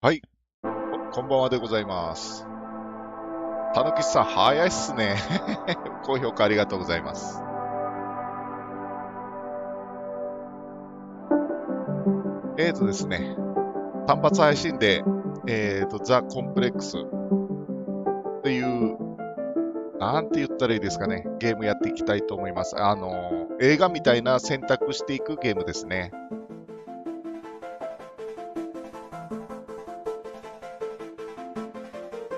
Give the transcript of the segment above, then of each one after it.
はい。こんばんはでございます。たぬきさん、早いっすね。高評価ありがとうございます。ですね、単発配信で、ザ・コンプレックスっていう、なんて言ったらいいですかね、ゲームやっていきたいと思います。映画みたいな選択していくゲームですね。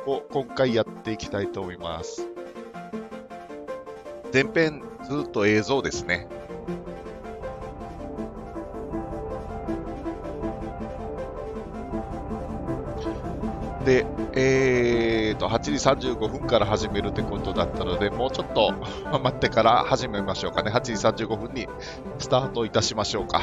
を今回やっていきたいと思います。前編ずっと映像ですね。で、8時35分から始めるってことだったので、もうちょっと待ってから始めましょうかね。8時35分にスタートいたしましょうか。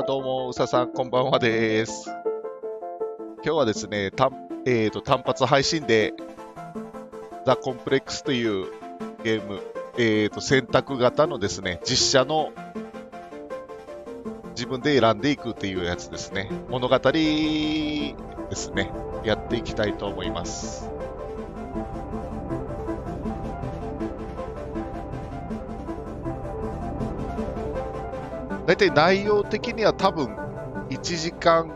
どうも、うささん、こんばんはです。今日はですね、単発配信で、ザ・コンプレックスというゲーム、選択型のですね、実写の自分で選んでいくっていうやつですね。物語ですね。やっていきたいと思います。だいたい内容的には多分1時間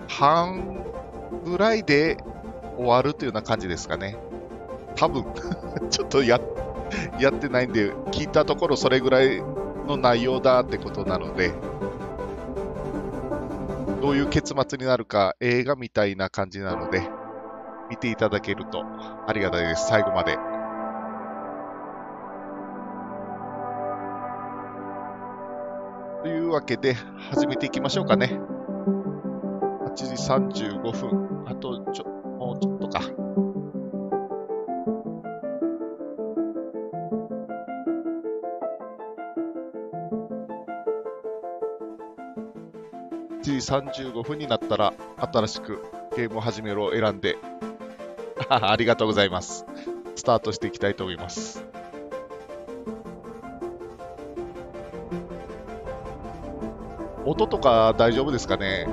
半ぐらいで終わるというような感じですかね。多分ちょっとやってないんで、聞いたところそれぐらいの内容だってことなので、どういう結末になるか映画みたいな感じなので、見ていただけるとありがたいです。最後まで。というわけで、始めていきましょうかね。8時35分。あともうちょっとか。8時35分になったら、新しくゲームを始めるを選んで、ありがとうございます。スタートしていきたいと思います。音とか大丈夫ですかね？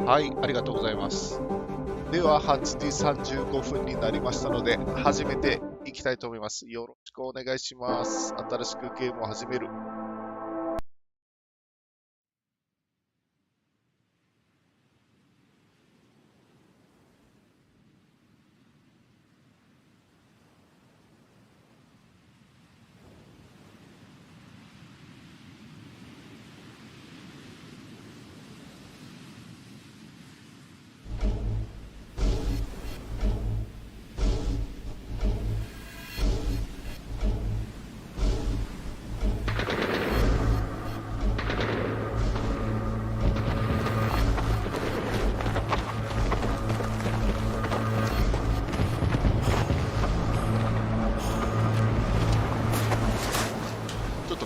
はい、ありがとうございます。では、8時35分になりましたので、始めていきたいと思います。よろしくお願いします。新しくゲームを始める。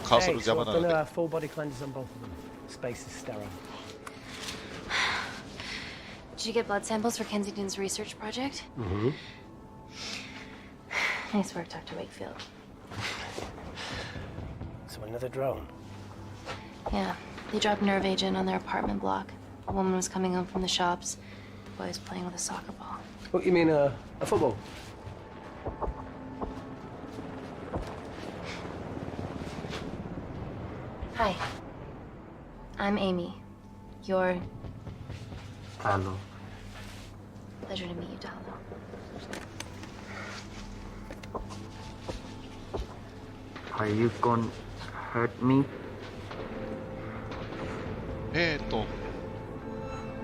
カーソル邪魔なので。full body cleanses on both of them. Space is sterile. Did you get blood samples for Kensington's research project? Mm-hmm. Nice work, Dr. Wakefield. So another drone. Yeah, they dropped nerve agent on their apartment block. A woman was coming home from the shops. The boy was playing with a soccer ball. What, you mean a football? Hi. I'm Amy. You're... Hello. Pleasure to meet you, Talo. Are you gonna hurt me?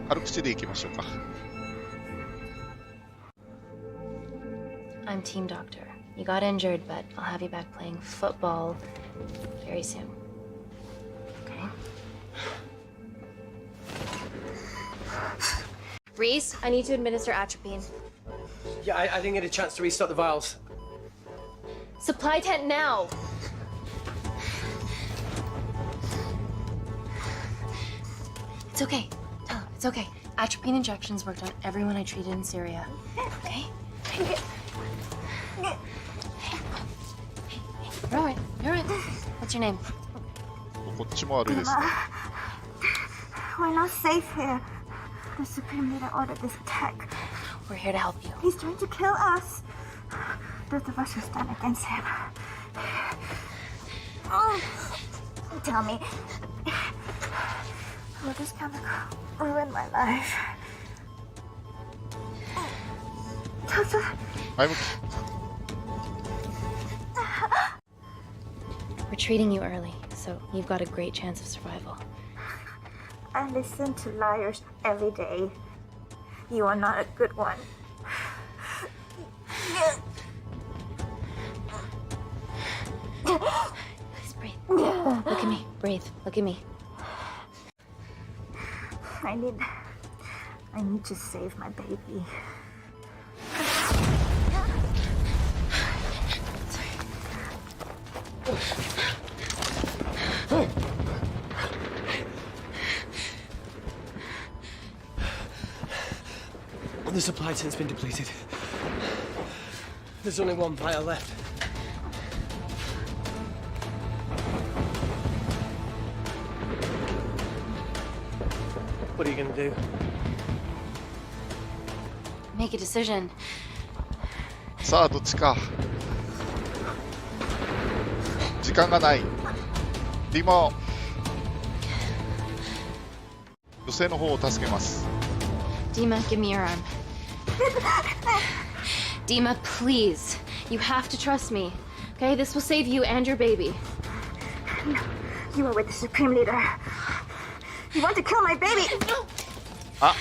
軽口でいきましょうか。I'm team doctor. You got injured, but I'll have you back playing football very soon. Okay? Reese, I need to administer atropine. Yeah, I didn't get a chance to restock the vials. Supply tent now! It's okay. Tell him, it's okay. Atropine injections worked on everyone I treated in Syria. Okay? You're alright. You're alright. What's your name? こっちも悪いですね。We're not safe here. The Supreme Leader ordered this attack. We're here to help you. He's trying to kill us. Both of us will stand against him. Oh, tell me, will this chemical ruin my life? Doctor, We're treating you early, so you've got a great chance of survival. I listen to liars every day. You are not a good one. Please breathe. Look at me. Breathe. Look at me. I need to save my baby. The supply tent's been depleted. There's only one vial left. What are you gonna do? Make a decision. さあ、どっちか。時間がない。リモ。女性の方を助けます。Dima, give me your arm. Dima, please. You have to trust me. Okay? This will save you and your baby. No, you are with the Supreme Leader. You want to kill my baby. Ah.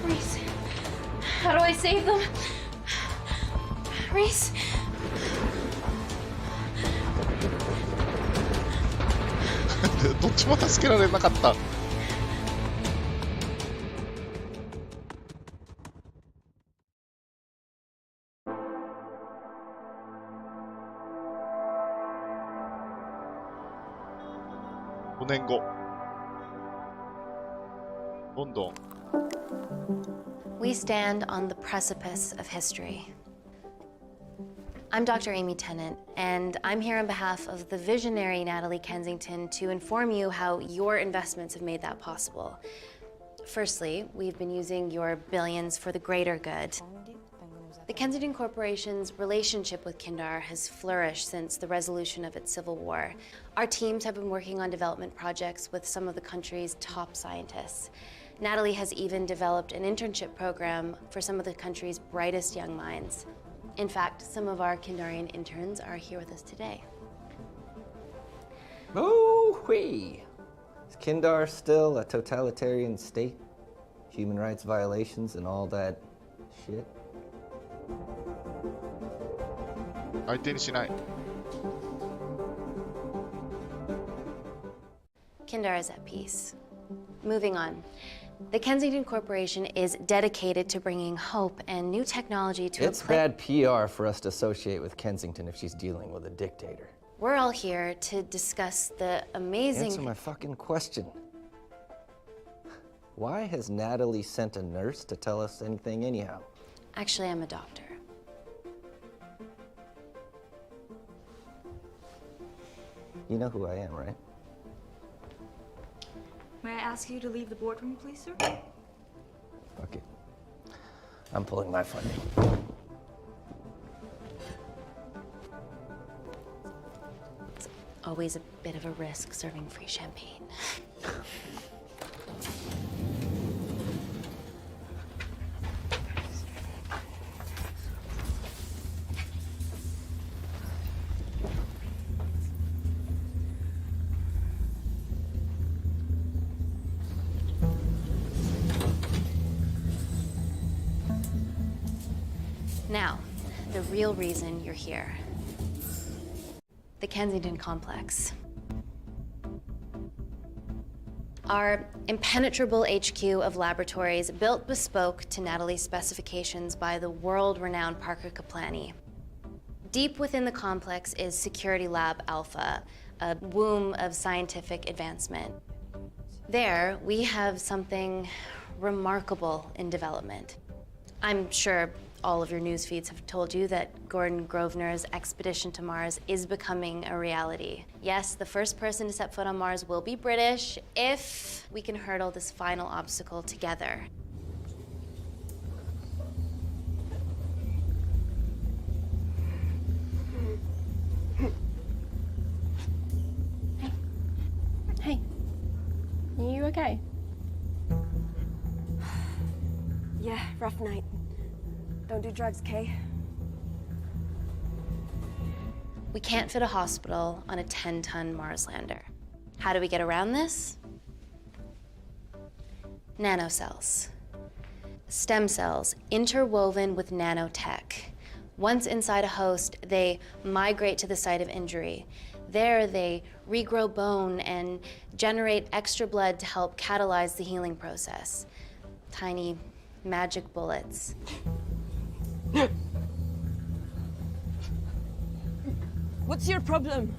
Reese, how do I save them? Reese. do どっちも助けられなかった。5年後、ロンドン。We stand on the precipice of history. I'm Dr. Amy Tennant, and I'm here on behalf of the visionary Natalie Kensington to inform you how your investments have made that possible. Firstly, we've been using your billions for the greater good. The Kensington Corporation's relationship with Kindar has flourished since the resolution of its civil war. Our teams have been working on development projects with some of the country's top scientists. Natalie has even developed an internship program for some of the country's brightest young minds. In fact, some of our Kindarian interns are here with us today. Oh-wee! Is Kindar still a totalitarian state? Human rights violations and all that shit? 相手にしない。Kindar is at peace. Moving on. The Kensington Corporation is dedicated to bringing hope and new technology to It's bad PR for us to associate with Kensington if she's dealing with a dictator. We're all here to discuss the amazing... Answer my fucking question. Why has Natalie sent a nurse to tell us anything anyhow? Actually, I'm a doctor. You know who I am, right? May I ask you to leave the boardroom, please, sir? Fuck it. I'm pulling my funding. It's always a bit of a risk serving free champagne. Now, the real reason you're here. The Kensington Complex. Our impenetrable HQ of laboratories built bespoke to Natalie's specifications by the world-renowned Parker Kaplani. Deep within the complex is Security Lab Alpha, a womb of scientific advancement. There, we have something remarkable in development. I'm sure all of your news feeds have told you that Gordon Grosvenor's expedition to Mars is becoming a reality. Yes, the first person to set foot on Mars will be British if we can hurdle this final obstacle together. Hey. Are you okay? Yeah, rough night. Don't do drugs, Kay. We can't fit a hospital on a 10-ton Mars lander. How do we get around this? Nanocells. Stem cells interwoven with nanotech. Once inside a host, they migrate to the site of injury. There, they regrow bone and generate extra blood to help catalyze the healing process. Tiny magic bullets. What's your problem?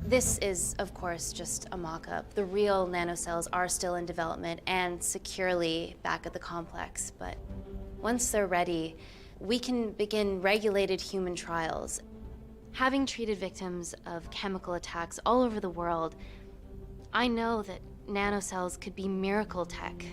This is, of course, just a mock-up. The real nanocells are still in development and securely back at the complex, but once they're ready, we can begin regulated human trials. Having treated victims of chemical attacks all over the world, I know that nanocells could be miracle tech.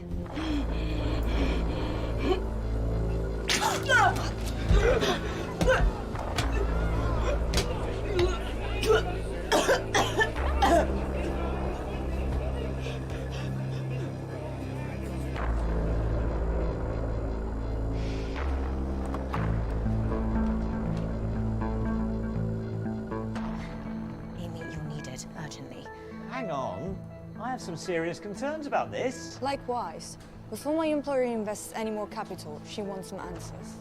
Amy, you're needed urgently. Hang on. I have some serious concerns about this. Likewise. Before my employer invests any more capital, she wants some answers.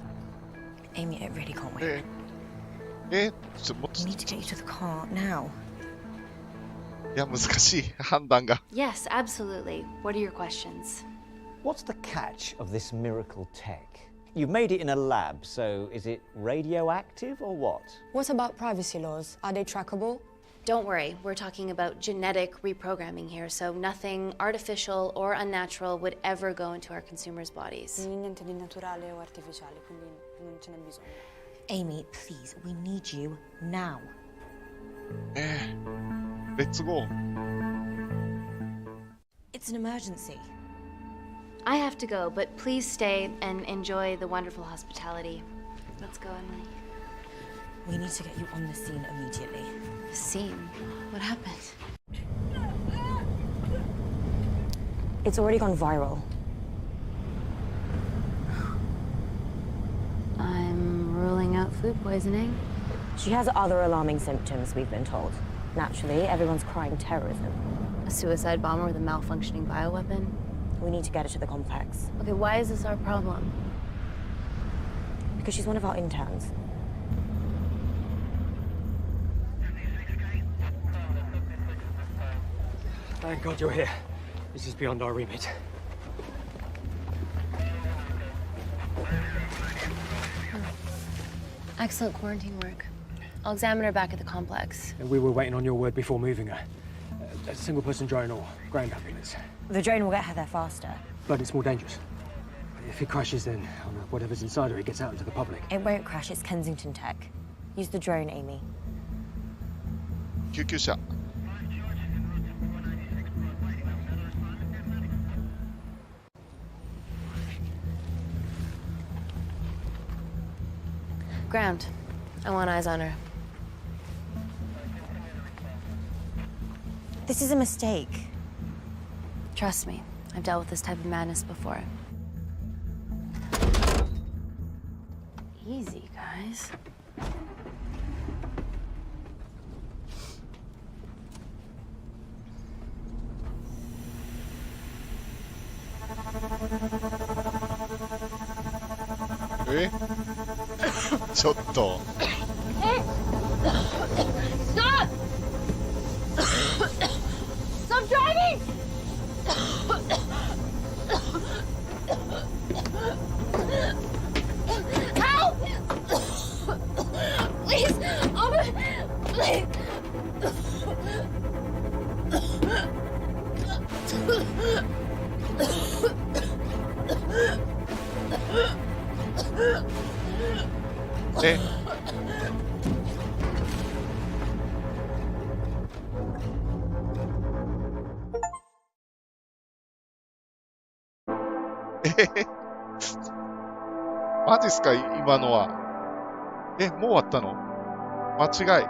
Amy, it really can't wait.ちょっ We need to get you to the car now. いや、難しい判断が。 Yes, absolutely. What are your questions? What's the catch of this miracle tech? You've made it in a lab, so is it radioactive or what? What about privacy laws? Are they trackable? Don't worry, we're talking about genetic reprogramming here, so nothing artificial or unnatural would ever go into our consumers' bodies. Niente di naturale o artificiale, quindi non ce n'è bisogno. Amy, please, we need you now. Let's go. It's an emergency. I have to go, but please stay and enjoy the wonderful hospitality. Let's go, Emily. We need to get you on the scene immediately. The scene? What happened? It's already gone viral. I'm ruling out food poisoning. She has other alarming symptoms, we've been told. Naturally, everyone's crying terrorism. A suicide bomber with a malfunctioning bioweapon? We need to get her to the complex. Okay, why is this our problem? Because she's one of our interns. Thank God you're here. This is beyond our remit. Excellent quarantine work. I'll examine her back at the complex. And we were waiting on your word before moving her. A single-person drone or ground ambulance. The drone will get her there faster. But it's more dangerous. If it crashes, then whatever's inside her, it gets out into the public. It won't crash, it's Kensington tech. Use the drone, Amy. 救急車。Ground. I want eyes on her. This is a mistake. Trust me, I've dealt with this type of madness before. Easy, guys.えちょっと。Stop! Stop driving! Help! Please! Please!えマジっすか今のは。もう終わったの？間違い。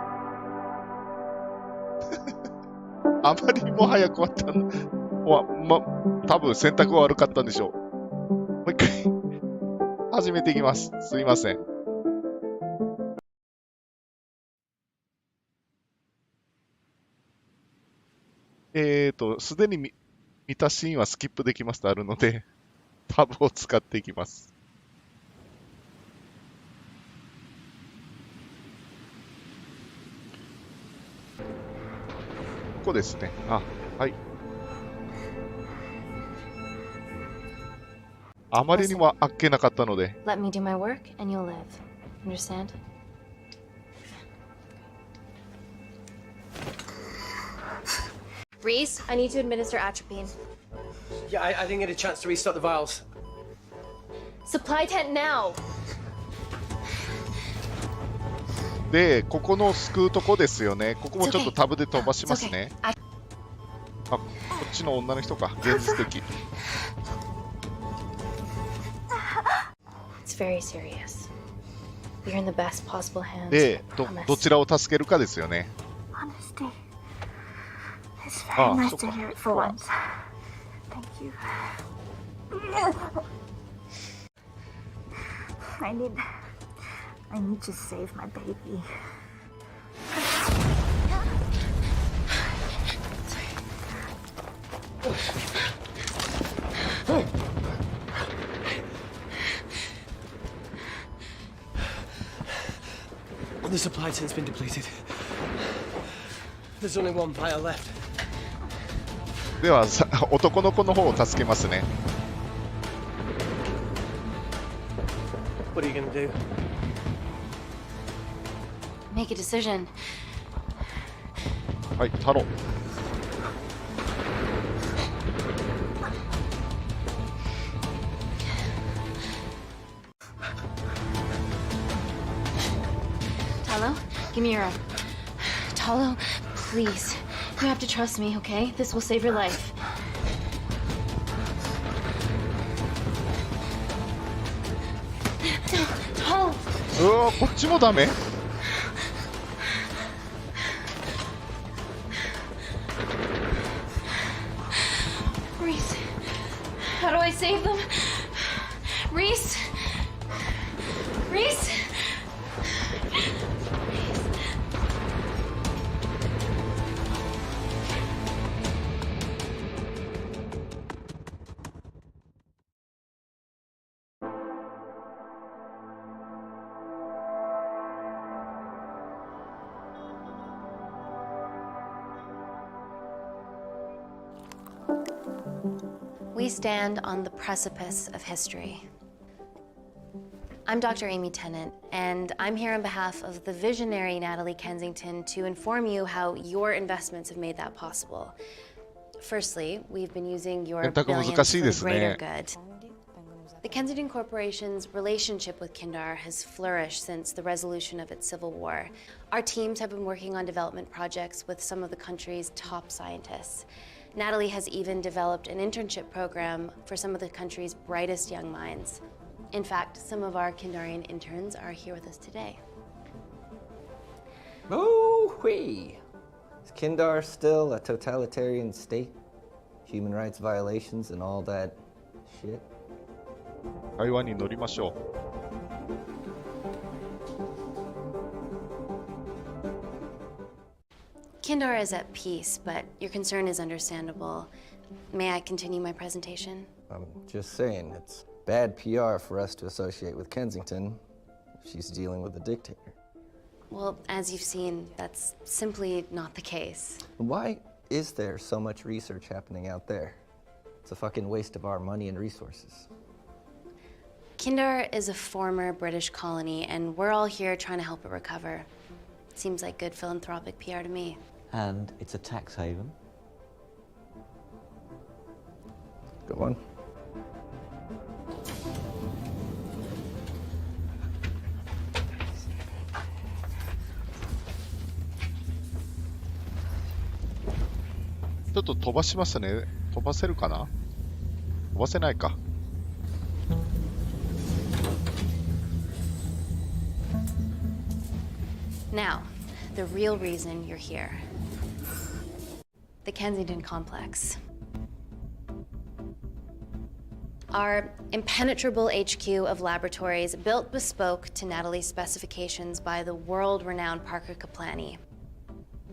あまりにも早く終わったの。多分選択が悪かったんでしょう。もう一回始めていきます。すいません。すでに見たシーンはスキップできますとあるので、タブを使っていきます。ここですね。はい。あまりにもあっけなかったので。Let me do my work and you'll live. Understand? Reese, I need to administer atropine. Yeah, I didn't get a chance to restock the vials. Supply tent now! で、ここの救うとこですよね。ここもちょっとタブで飛ばしますね。こっちの女の人か。現実的。It's very serious. You're in the best possible hands. で、どちらを助けるかですよね。Honesty. It's very nice to hear it for once. Thank you. I need to save my baby. The supply tent's been depleted. There's only one vial left. では男の子の方を助けますね。What are you gonna do? Make a decision. はい、タロ。Talo, give me your arm. Talo, please. You have to trust me, okay? This will save your life. Talo! こっちもダメ？ Reese, how do I save them? Reese! Reese! We stand on the precipice of history. I'm Dr. Amy Tennant, and I'm here on behalf of the visionary Natalie Kensington to inform you how your investments have made that possible. Firstly, we've been using your billions for the greater good. The Kensington Corporation's relationship with Kindar has flourished since the resolution of its civil war. Our teams have been working on development projects with some of the country's top scientists. Natalie has even developed an internship program for some of the country's brightest young minds. In fact, some of our Kindarian interns are here with us today. Oh-wee! Is Kindar still a totalitarian state? Human rights violations and all that shit? 会話に乗りましょう。Kindar is at peace, but your concern is understandable. May I continue my presentation? I'm just saying, it's bad PR for us to associate with Kensington if she's dealing with a dictator. Well, as you've seen, that's simply not the case. Why is there so much research happening out there? It's a fucking waste of our money and resources. Kindar is a former British colony, and we're all here trying to help it recover. Seems like good philanthropic PR to me. And it's a tax haven. Go on.ちょっと飛ばしますね。飛ばせるかな？飛ばせないか。Now, the real reason you're here. The Kensington Complex. Our impenetrable HQ of laboratories built bespoke to Natalie's specifications by the world-renowned Parker Kaplani.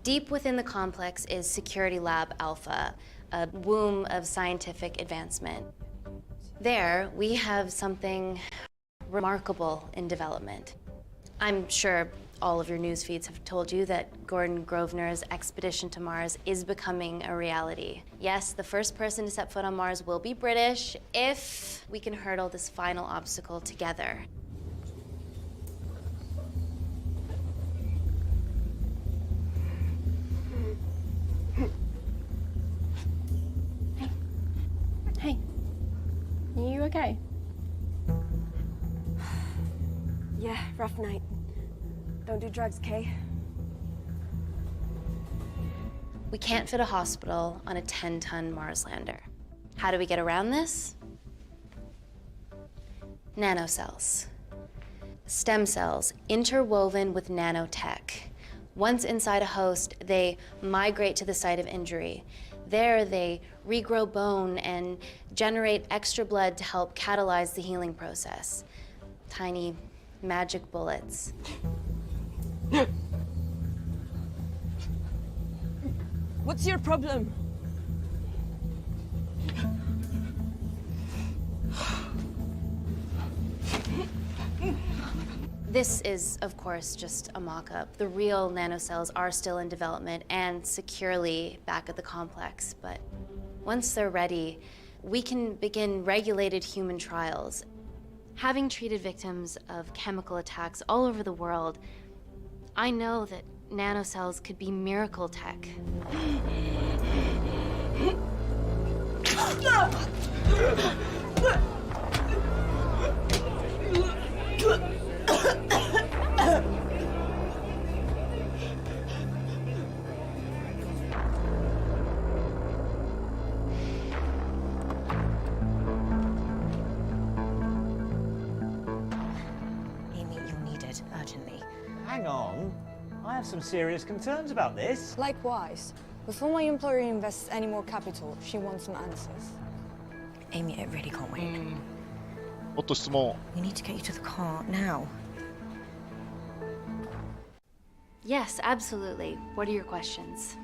Deep within the complex is Security Lab Alpha, a womb of scientific advancement. There, we have something remarkable in development. I'm sure all of your news feeds have told you that Gordon Grosvenor's expedition to Mars is becoming a reality. Yes, the first person to set foot on Mars will be British if we can hurdle this final obstacle together. Hey. Are you okay? Yeah, rough night. Don't do drugs, Kay. We can't fit a hospital on a 10-ton Mars lander. How do we get around this? Nanocells. Stem cells interwoven with nanotech. Once inside a host, they migrate to the site of injury. There, they regrow bone and generate extra blood to help catalyze the healing process. Tiny magic bullets. What's your problem? This is, of course, just a mock-up. The real nanocells are still in development and securely back at the complex, but once they're ready, we can begin regulated human trials. Having treated victims of chemical attacks all over the world, I know that nanocells could be miracle tech. Amy, you'll need it urgently. Hang on. I have some serious concerns about this. Likewise. Before my employer invests any more capital, she wants some answers. Amy, it really can't wait. もっと質問。 We need to get you to the car now. Yes, absolutely. What are your questions?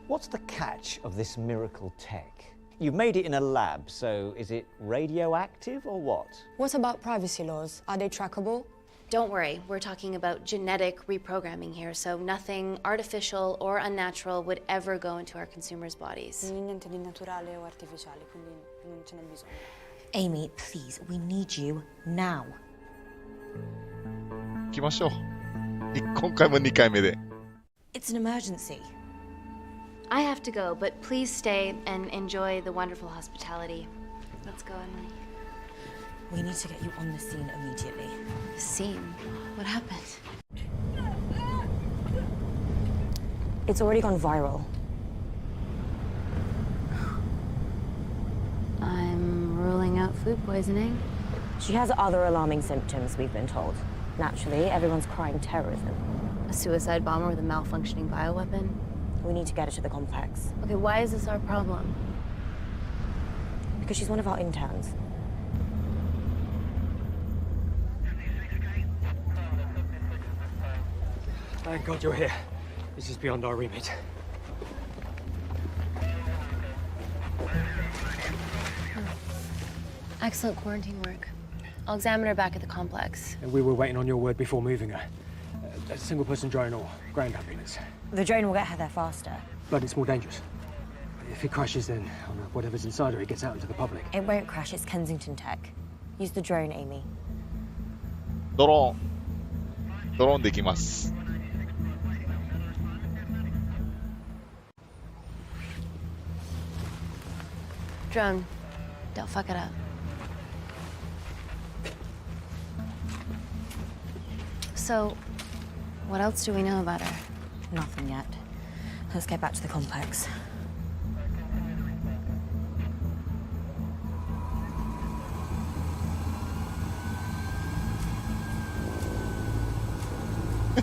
What's the catch of this miracle tech? You've made it in a lab, so is it radioactive or what? What about privacy laws? Are they trackable? Don't worry, we're talking about genetic reprogramming here, so nothing artificial or unnatural would ever go into our consumers' bodies. Niente di naturale o artificiale, quindi non ce n'è bisogno. Amy, please, we need you now. 行きましょう。今回も2回目で。It's an emergency. I have to go, but please stay and enjoy the wonderful hospitality. Let's go, Emily. We need to get you on the scene immediately. The scene? What happened? It's already gone viral. I'm ruling out food poisoning. She has other alarming symptoms, we've been told. Naturally, everyone's crying terrorism. A suicide bomber with a malfunctioning bioweapon? We need to get her to the complex. Okay, why is this our problem? Because she's one of our interns. Thank God you're here. This is beyond our remit. Excellent quarantine work. I'll examine her back at the complex. And we were waiting on your word before moving her. A single-person drone or ground ambulance. The drone will get her there faster. But it's more dangerous. If it crashes, then whatever's inside her, it gets out into the public. It won't crash, it's Kensington tech. Use the drone, Amy. ドローンできます。Drone, don't fuck it up. So, what else do we know about her? Nothing yet. Let's get back to the complex.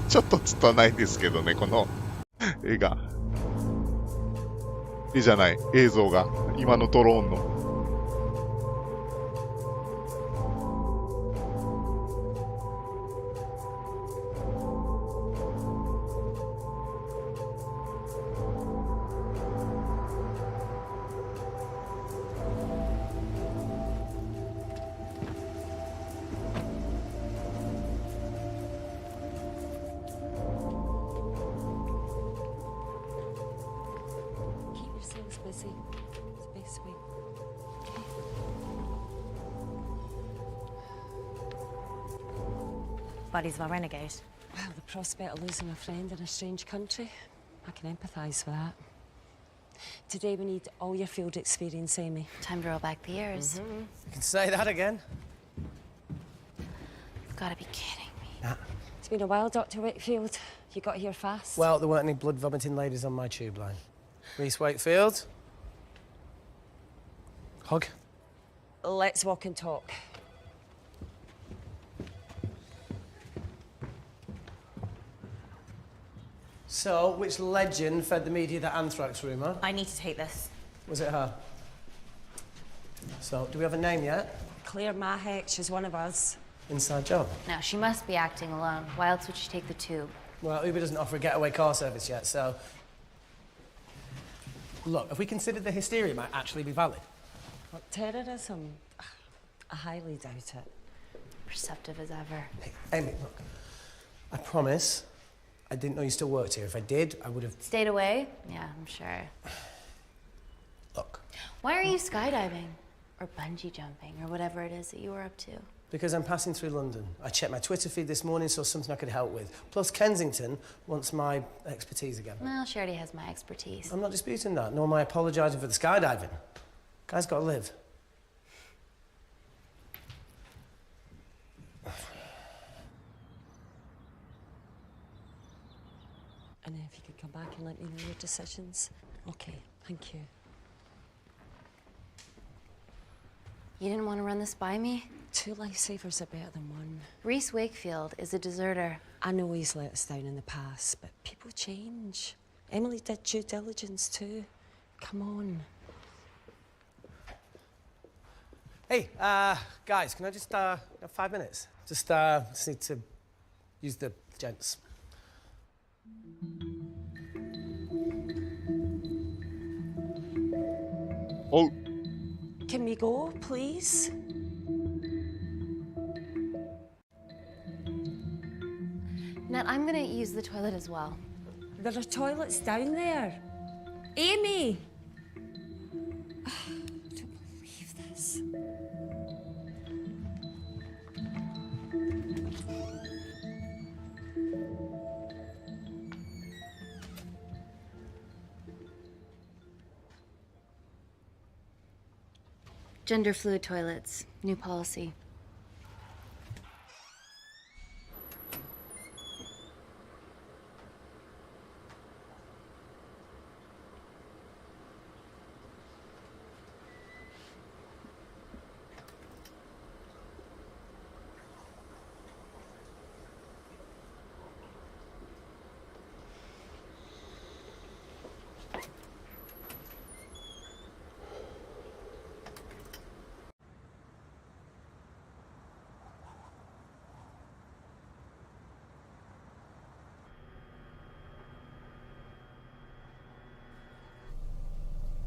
ちょっと拙いですけどね、この絵じゃない、映像が、今のドローンの。Busy. Space week. Buddies of our renegade. Well, the prospect of losing a friend in a strange country, I can empathise with that. Today we need all your field experience, Amy. Time to roll back the years. You can say that again. You've got to be kidding me. Nah. It's been a while, Dr. Wakefield. You got here fast. Well, there weren't any blood-vomiting ladies on my tube line. Reese Wakefield. Hug. Let's walk and talk. So, which legend fed the media that anthrax rumour? I need to take this. Was it her? So, do we have a name yet? Claire Mahek, she's one of us. Inside job? No, she must be acting alone. Why else would she take the tube? Well, Uber doesn't offer a getaway car service yet, so... Look, if we considered the hysteria might actually be valid. What, terrorism? I highly doubt it. Perceptive as ever. Hey, Amy, look. I promise I didn't know you still worked here. If I did, I would have... Stayed away? Yeah, I'm sure. Look. Why are you skydiving? Or bungee jumping, or whatever it is that you were up to? Because I'm passing through London. I checked my Twitter feed this morning, saw something I could help with. Plus, Kensington wants my expertise again. Well, she already has my expertise. I'm not disputing that, nor am I apologising for the skydiving. Guy's got to live. And then if you could come back and let me know your decisions. Okay, thank you. You didn't want to run this by me? 2 lifesavers are better than 1. Reese Wakefield is a deserter. I know he's let us down in the past, but people change. Emily did due diligence too. Come on. Hey, guys, can I just, have 5 minutes? Just need to use the gents. Oh. Can we go, please? Nat, I'm gonna use the toilet as well. There are toilets down there. Amy! I don't believe this. Gender fluid toilets, new policy.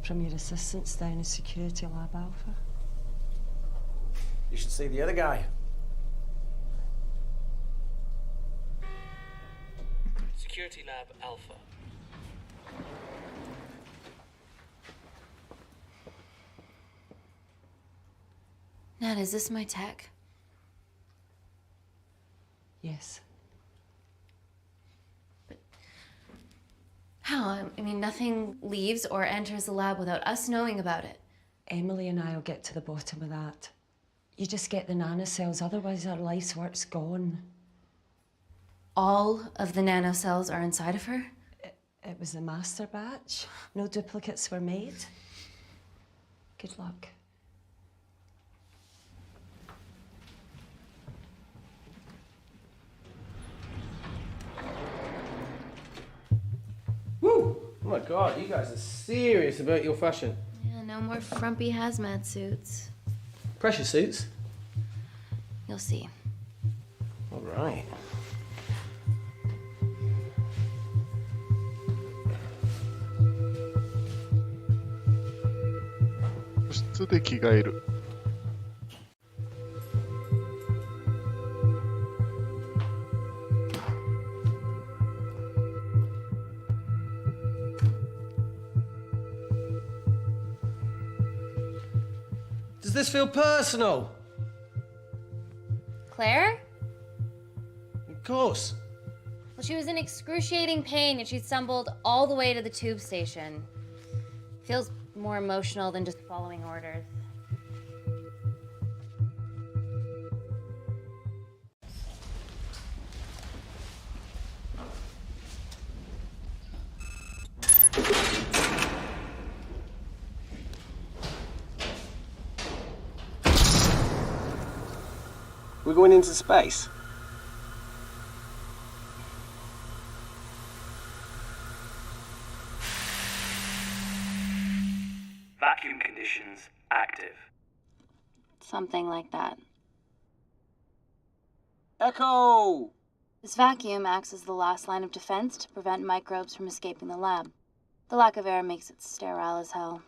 From your assistants down in Security Lab Alpha. You should see the other guy. Security Lab Alpha. Nat, is this my tech? Yes. How? I mean, nothing leaves or enters the lab without us knowing about it. Emily and I will get to the bottom of that. You just get the nanocells, otherwise our life's work's gone. All of the nanocells are inside of her? It was the master batch. No duplicates were made. Good luck. Woo! Oh my god, you guys are serious about your fashion. Yeah, no more frumpy hazmat suits. Pressure suits? You'll see. All right.室で着替える。Does this feel personal? Claire? Of course. Well, she was in excruciating pain and she stumbled all the way to the tube station. Feels more emotional than just following orders. We're going into space. Vacuum conditions active. Something like that. Echo! This vacuum acts as the last line of defense to prevent microbes from escaping the lab. The lack of air makes it sterile as hell.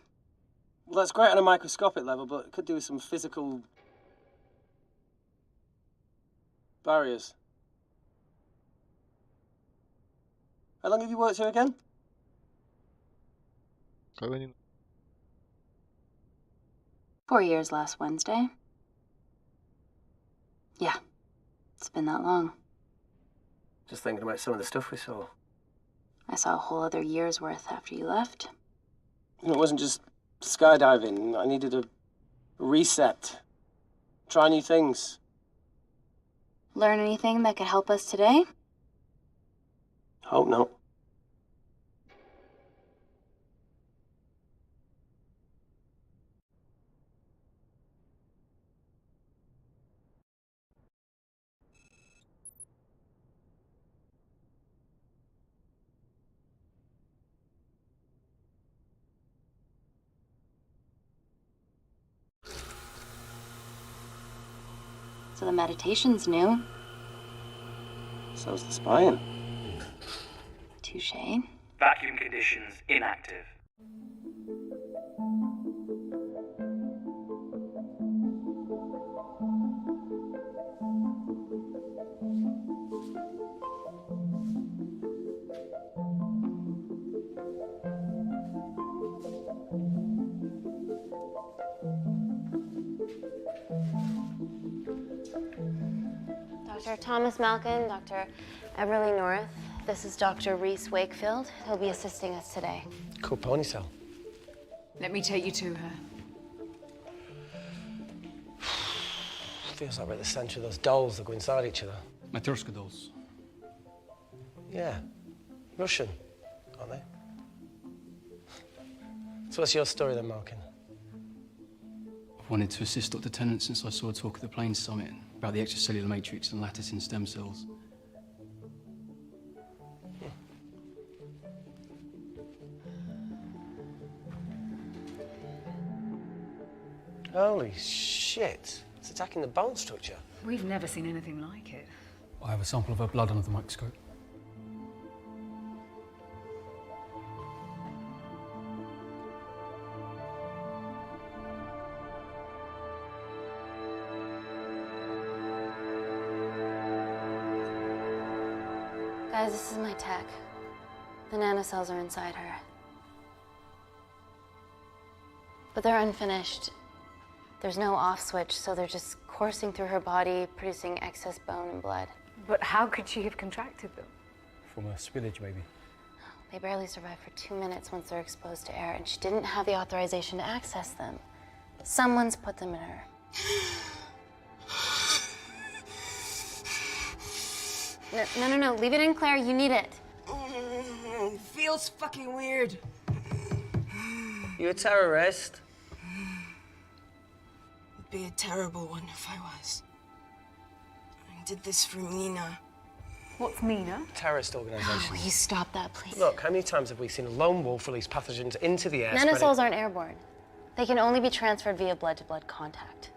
Well, that's great on a microscopic level, but it could do with some physical barriers. How long have you worked here again? 4 years last Wednesday. Yeah, it's been that long. Just thinking about some of the stuff we saw. I saw a whole other year's worth after you left. It wasn't just skydiving. I needed a reset. Try new things. Learn anything that could help us today? Hope not. So the meditation's new. So's the spying. Touché. Vacuum conditions inactive. Dr. Thomas Malkin, Dr. Everly North. This is Dr. Reese Wakefield. He'll be assisting us today. Cool ponytail. Let me take you to her. Feels like we're at the centre of those dolls that go inside each other. Matryoshka dolls. Yeah. Russian, aren't they? So what's your story then, Malkin? I've wanted to assist Dr. Tennant since I saw a talk at the Plains Summit about the extracellular matrix and lattice in stem cells. Holy shit. It's attacking the bone structure. We've never seen anything like it. I have a sample of her blood under the microscope. Guys, this is my tech. The nanocells are inside her. But they're unfinished. There's no off switch, so they're just coursing through her body, producing excess bone and blood. But how could she have contracted them? From a spillage, maybe. They barely survive for 2 minutes once they're exposed to air, and she didn't have the authorization to access them. Someone's put them in her. No, leave it in, Claire. You need it. Feels fucking weird. You a terrorist? Would be a terrible one if I was. I did this for Mina. What's Mina? Terrorist organisation. Will you stop that, please? Look, how many times have we seen a lone wolf release pathogens into the air? Nanocells aren't airborne. They can only be transferred via blood-to-blood contact.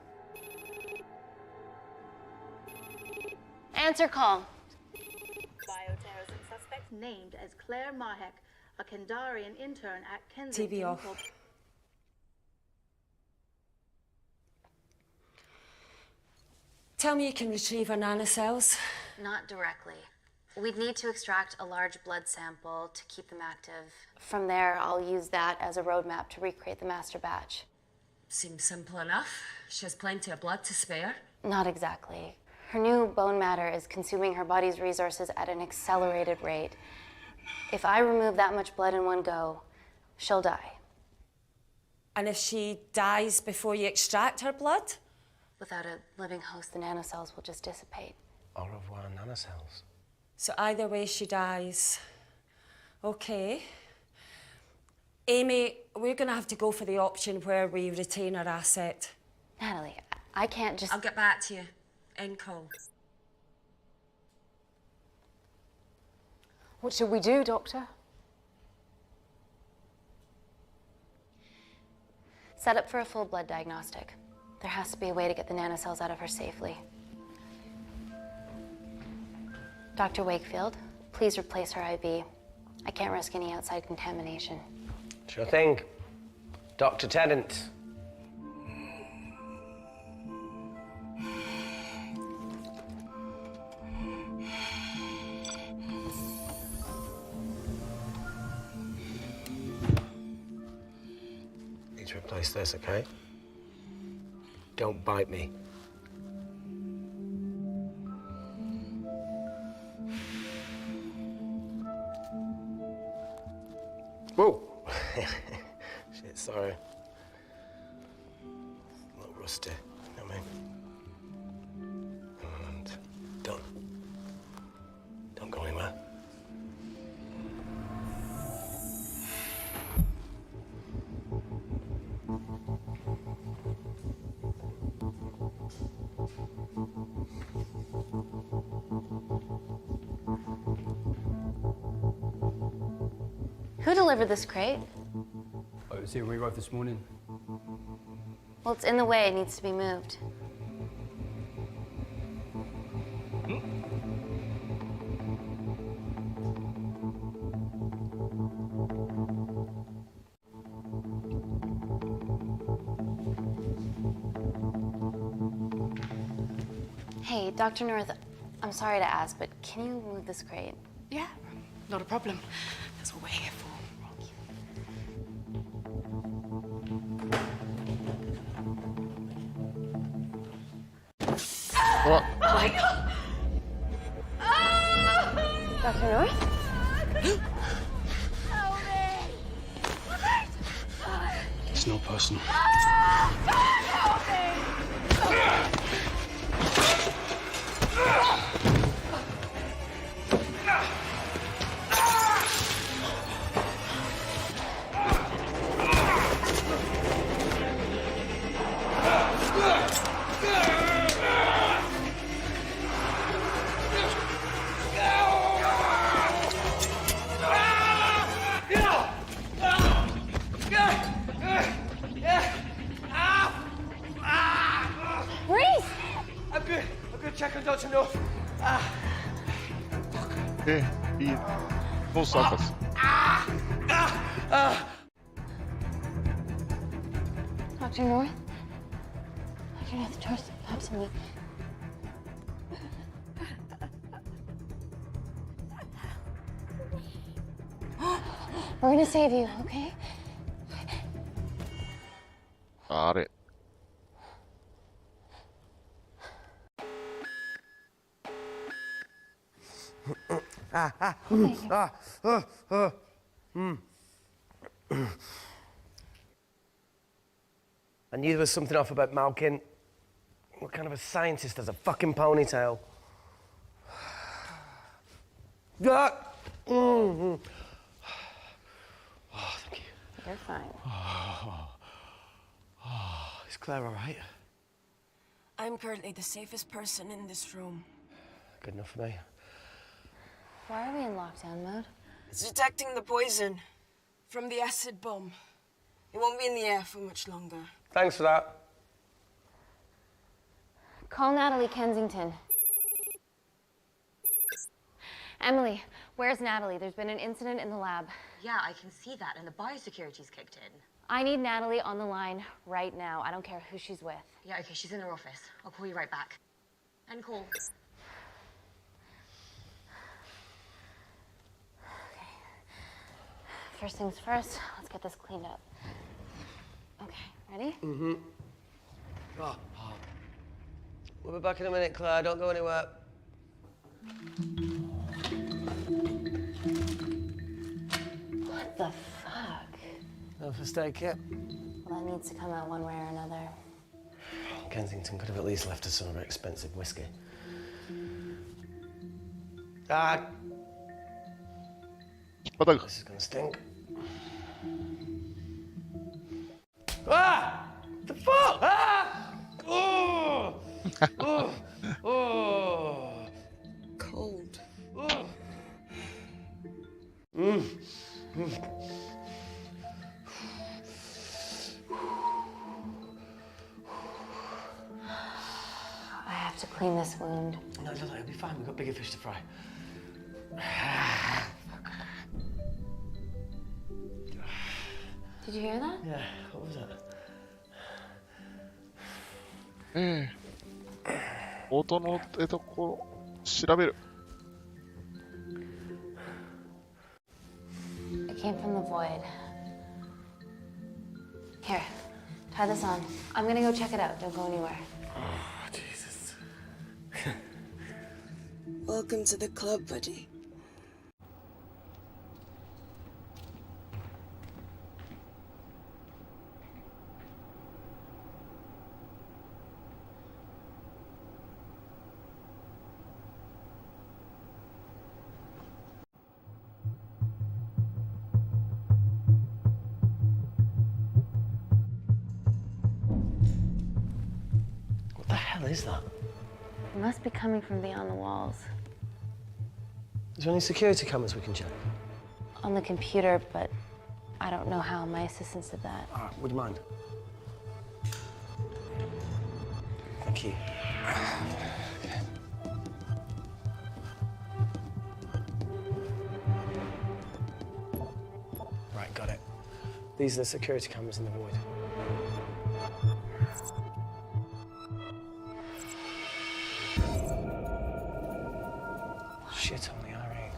Answer call. Bioterrorism suspect named as Claire Mahek, a Kandarian intern at Kensington. TV off. Tell me you can retrieve her nanocells. Not directly. We'd need to extract a large blood sample to keep them active. From there, I'll use that as a roadmap to recreate the master batch. Seems simple enough. She has plenty of blood to spare. Not exactly. Her new bone matter is consuming her body's resources at an accelerated rate. If I remove that much blood in one go, she'll die. And if she dies before you extract her blood? Without a living host, the nanocells will just dissipate. Au revoir, nanocells. So either way, she dies. Okay. Amy, we're going to have to go for the option where we retain our asset. Natalie, I can't just... I'll get back to you. End call. What should we do, Doctor? Set up for a full blood diagnostic. There has to be a way to get the nanocells out of her safely. Dr. Wakefield, please replace her IV. I can't risk any outside contamination. Sure thing. Dr. Tennant. Need to replace this, okay? Don't bite me. Whoa! Shit, sorry. A little rusty, you know what I mean? And don't go anywhere. Who delivered this crate? Oh, it was here when we arrived this morning. Well, it's in the way. It needs to be moved. Hey, Dr. North, I'm sorry to ask, but can you move this crate? Yeah, not a problem. That's what we're here for. What? Oh my God! Dr. North? It's not personal. check on Dr. North. He no suckers. Dr. North? Dr. North, talk to me. We're gonna save you, okay? Got it. I knew there was something off about Malkin. What kind of a scientist has a fucking ponytail? Oh, thank you. You're fine. Is Claire all right? I'm currently the safest person in this room. Good enough for me. Why are we in lockdown mode? It's detecting the poison from the acid bomb. It won't be in the air for much longer. Thanks for that. Call Natalie Kensington. Emily, where's Natalie? There's been an incident in the lab. Yeah, I can see that, and the biosecurity's kicked in. I need Natalie on the line right now. I don't care who she's with. Yeah, okay, she's in her office. I'll call you right back. End call. Okay. First things first, let's get this cleaned up. Okay, ready? Mm-hmm. We'll be back in a minute, Claire. Don't go anywhere. What the fuck? No first aid kit. Well, that needs to come out one way or another. Kensington could have at least left us some of her expensive whiskey. This is gonna stink. The fuck? Oh! Oh! Oh! Cold. Oh! I have to clean this wound. No, it'll be fine. We've got bigger fish to fry. Did you hear that? Yeah, what was that? 音のとこ調べる。It came from the void. Here, try this on. I'm gonna go check it out. Don't go anywhere. Oh, Jesus. Welcome to the club, buddy. What the hell is that? It must be coming from beyond the walls. Is there any security cameras we can check? On the computer, but I don't know how. My assistants did that. All right, would you mind? Thank you. Okay. Right, got it. These are the security cameras in the void. Shit on the RE.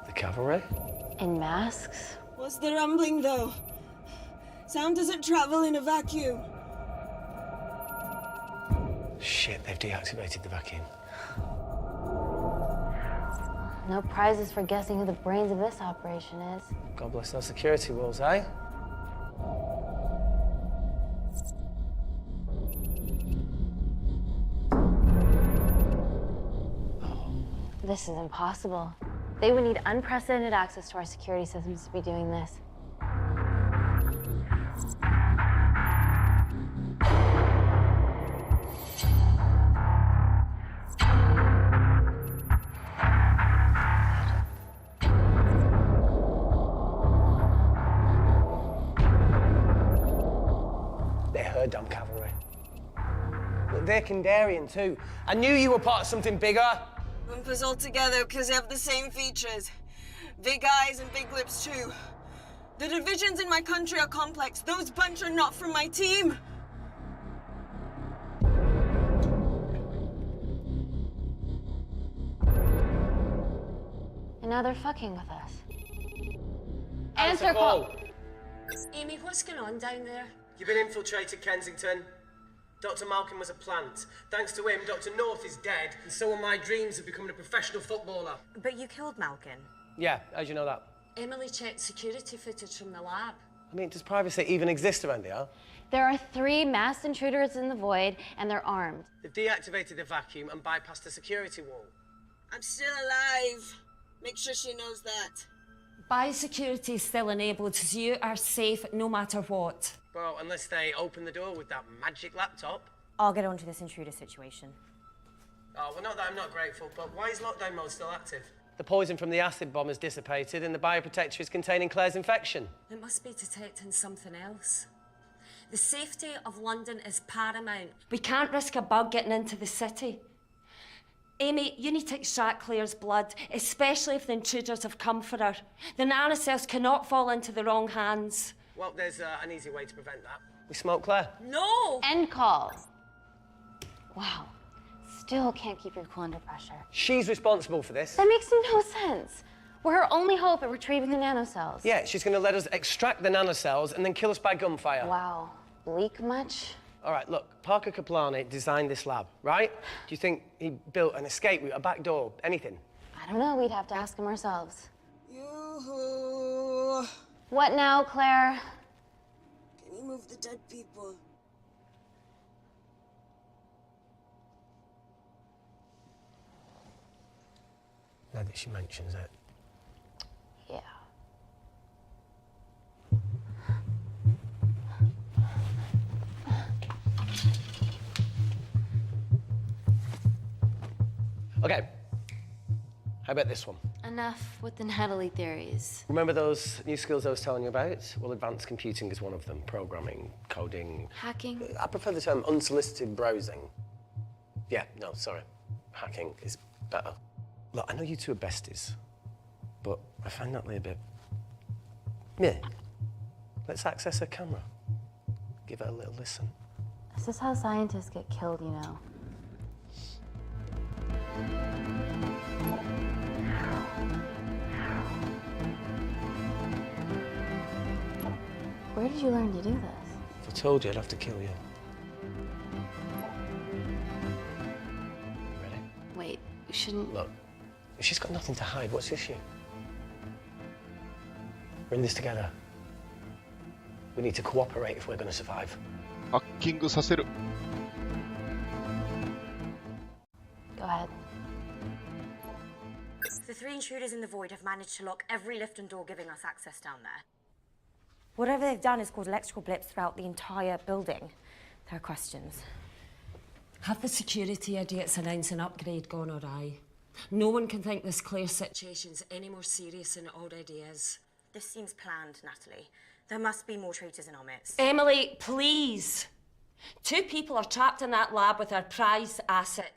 The cavalry? In masks? What's the rumbling, though? Sound doesn't travel in a vacuum. Shit, they've deactivated the vacuum. No prizes for guessing who the brains of this operation is. God bless those security walls, eh? This is impossible. They would need unprecedented access to our security systems to be doing this. They're her damn cavalry. they're Kandarian too. I knew you were part of something bigger. Lump us all together because they have the same features. Big eyes and big lips too. The divisions in my country are complex. Those bunch are not from my team. And now they're fucking with us. Answer call. Amy, what's going on down there? You've been infiltrated, Kensington. Dr. Malcolm was a plant. Thanks to him, Dr. North is dead, and so are my dreams of becoming a professional footballer. But you killed Malkin. Yeah, how'd you know that? Emily checked security footage from the lab. I mean, does privacy even exist around here? There are 3 masked intruders in the void, and they're armed. They've deactivated the vacuum and bypassed the security wall. I'm still alive. Make sure she knows that. Biosecurity is still enabled, so you are safe no matter what. Well, unless they open the door with that magic laptop. I'll get onto this intruder situation. Oh, well, not that I'm not grateful, but why is lockdown mode still active? The poison from the acid bomb has dissipated and the bioprotector is containing Claire's infection. It must be detecting something else. The safety of London is paramount. We can't risk a bug getting into the city. Amy, you need to extract Claire's blood, especially if the intruders have come for her. The nanocells cannot fall into the wrong hands. Well, there's an easy way to prevent that. We smoke Claire. No! End call. Wow. Still can't keep your cool under pressure. She's responsible for this. That makes no sense. We're her only hope at retrieving the nanocells. Yeah, she's going to let us extract the nanocells and then kill us by gunfire. Wow. Bleak much? All right, look, Parker Kaplani designed this lab, right? Do you think he built an escape route, a back door, anything? I don't know. We'd have to ask him ourselves. Yoo-hoo. What now, Claire? Can you move the dead people? Now that she mentions it. Yeah. Okay. How about this one? Enough with the Natalie theories. Remember those new skills I was telling you about? Well, advanced computing is one of them. Programming, coding. Hacking? I prefer the term unsolicited browsing. Yeah, no, sorry. Hacking is better. Look, I know you two are besties, but I find Natalie a bit... Yeah. Let's access her camera. Give her a little listen. This is how scientists get killed, you know. Where did you learn to do this? If I told you, I'd have to kill you. Ready? Wait, you shouldn't... Look, if she's got nothing to hide, what's the issue? We're in this together. We need to cooperate if we're going to survive. ハッキングさせる。 Go ahead. The 3 intruders in the void have managed to lock every lift and door giving us access down there. Whatever they've done has caused electrical blips throughout the entire building. There are questions. Have the security idiots announce an upgrade gone awry? No one can think this Claire situation's any more serious than it already is. This seems planned, Natalie. There must be more traitors in our midst. Emily, please. 2 people are trapped in that lab with our prized asset.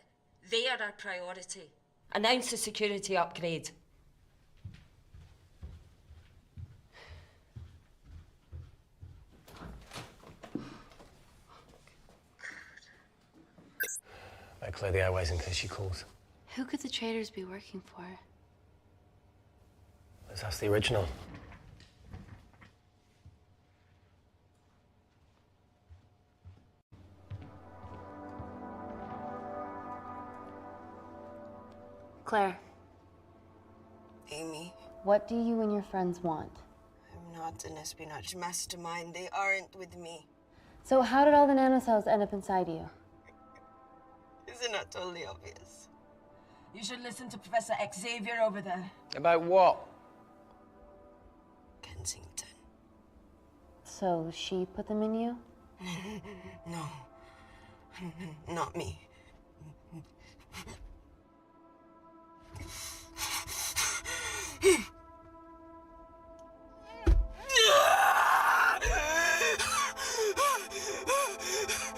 They are our priority. Announce the security upgrade. I clear the airways in case she calls. Who could the traitors be working for? Let's ask the original. Claire, Amy, what do you and your friends want? I'm not an espionage mastermind. They aren't with me. So how did all the nanocells end up inside you? Isn't that totally obvious? You should listen to Professor Xavier over there. About what? Kensington. So she put them in you? No. Not me.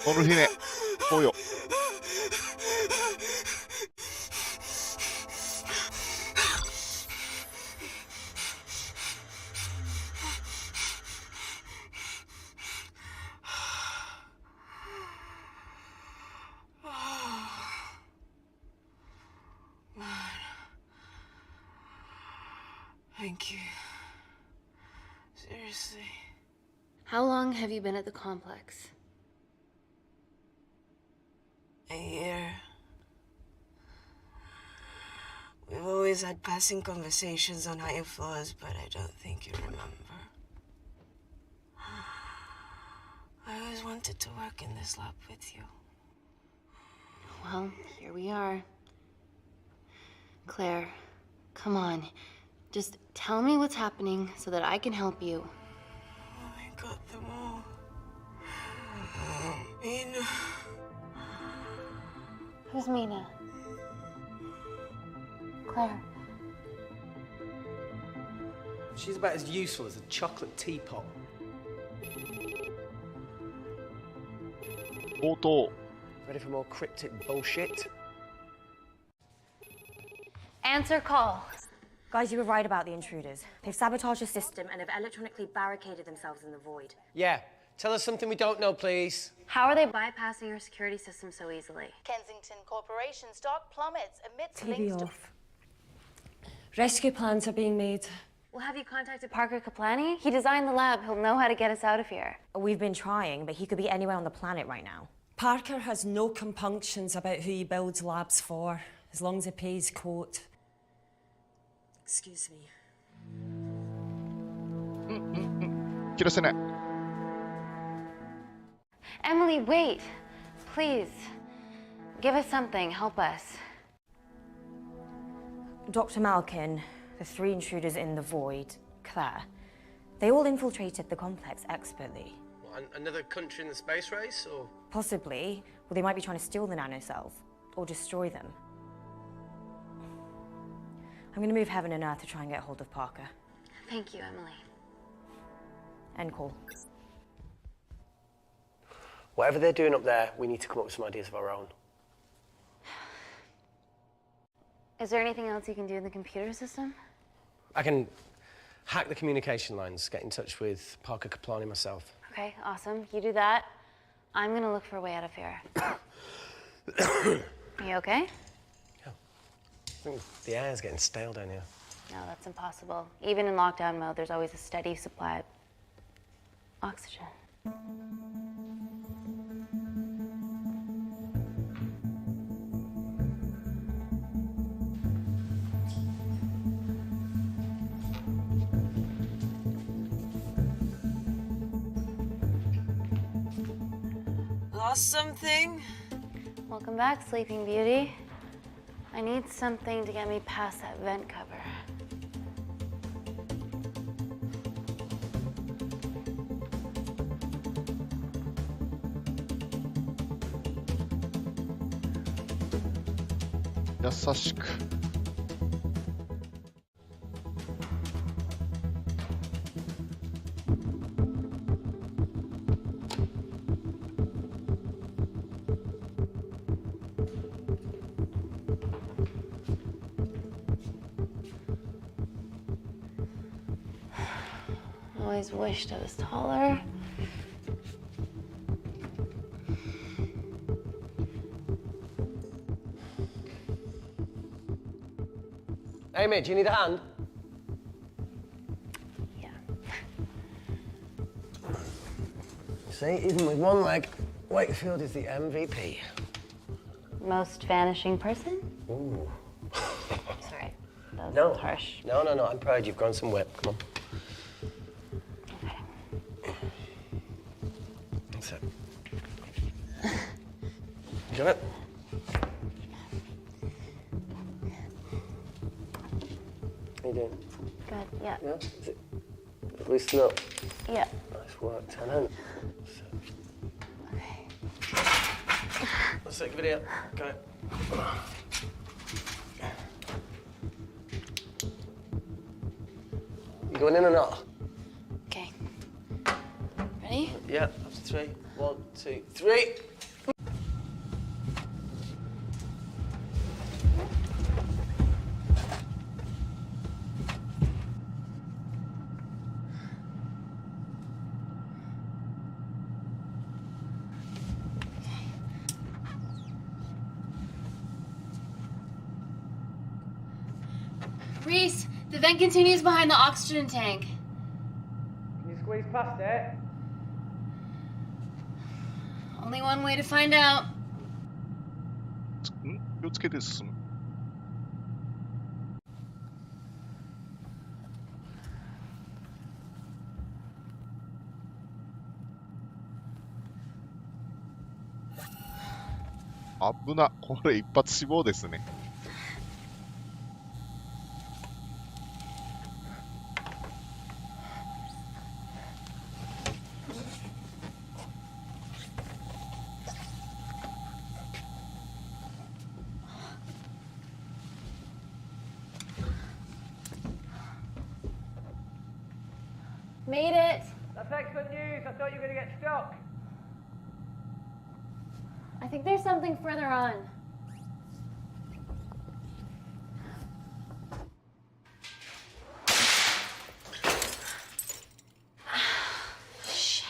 モルヒネ、投与。Thank you. Seriously. How long have you been at the complex? A year. We've always had passing conversations on higher floors, but I don't think you remember. I always wanted to work in this lab with you. Well, here we are. Claire, come on. Just tell me what's happening so that I can help you. I got them all. Mina. Who's Mina? Claire. She's about as useful as a chocolate teapot. Auto. Ready for more cryptic bullshit? Answer call. Guys, you were right about the intruders. They've sabotaged the system and have electronically barricaded themselves in the void. Yeah. Tell us something we don't know, please. How are they bypassing our security system so easily? Kensington Corporation's stock plummets amidst TV links to... off. Rescue plans are being made. Well, have you contacted Parker Kaplani? He designed the lab. He'll know how to get us out of here. We've been trying, but he could be anywhere on the planet right now. Parker has no compunctions about who he builds labs for, as long as he pays quote. Excuse me. 切らせない。 Emily, wait. Please. Give us something. Help us. Dr. Malkin, the 3 intruders in the void, Claire, they all infiltrated the complex expertly. What, another country in the space race, or? Possibly, well, they might be trying to steal the nanocells or destroy them. I'm going to move heaven and earth to try and get hold of Parker. Thank you, Emily. End call. Whatever they're doing up there, we need to come up with some ideas of our own. Is there anything else you can do in the computer system? I can hack the communication lines, get in touch with Parker Kaplani myself. Okay, awesome. You do that. I'm gonna look for a way out of here. You okay? Yeah. I think the air's getting stale down here. No, that's impossible. Even in lockdown mode, there's always a steady supply of oxygen. Lost something? Welcome back, Sleeping Beauty. I need something to get me past that vent cover. Yasashiku. Always wished I was taller. Amy, do you need a hand? Yeah. See, even with one leg, Wakefield is the MVP. Most vanishing person? Ooh. Sorry, that was No. harsh. No, I'm proud you've grown some whip. Come on. That's it. You got it? How you doing? Good, yeah. Yeah? Is it loosen up? Yeah. Nice work, Tenant. Okay. Let's take a video. Got it. You going in or not? Okay. Ready? Yeah, after 3. 1, 2, 3. Reese, The vent continues behind the oxygen tank. Can you squeeze past it? Only one way to find out. 気をつけて進む。危な。これ一発死亡ですね。Made it. That's excellent news. I thought you were going to get stuck. I think there's something further on. Shit.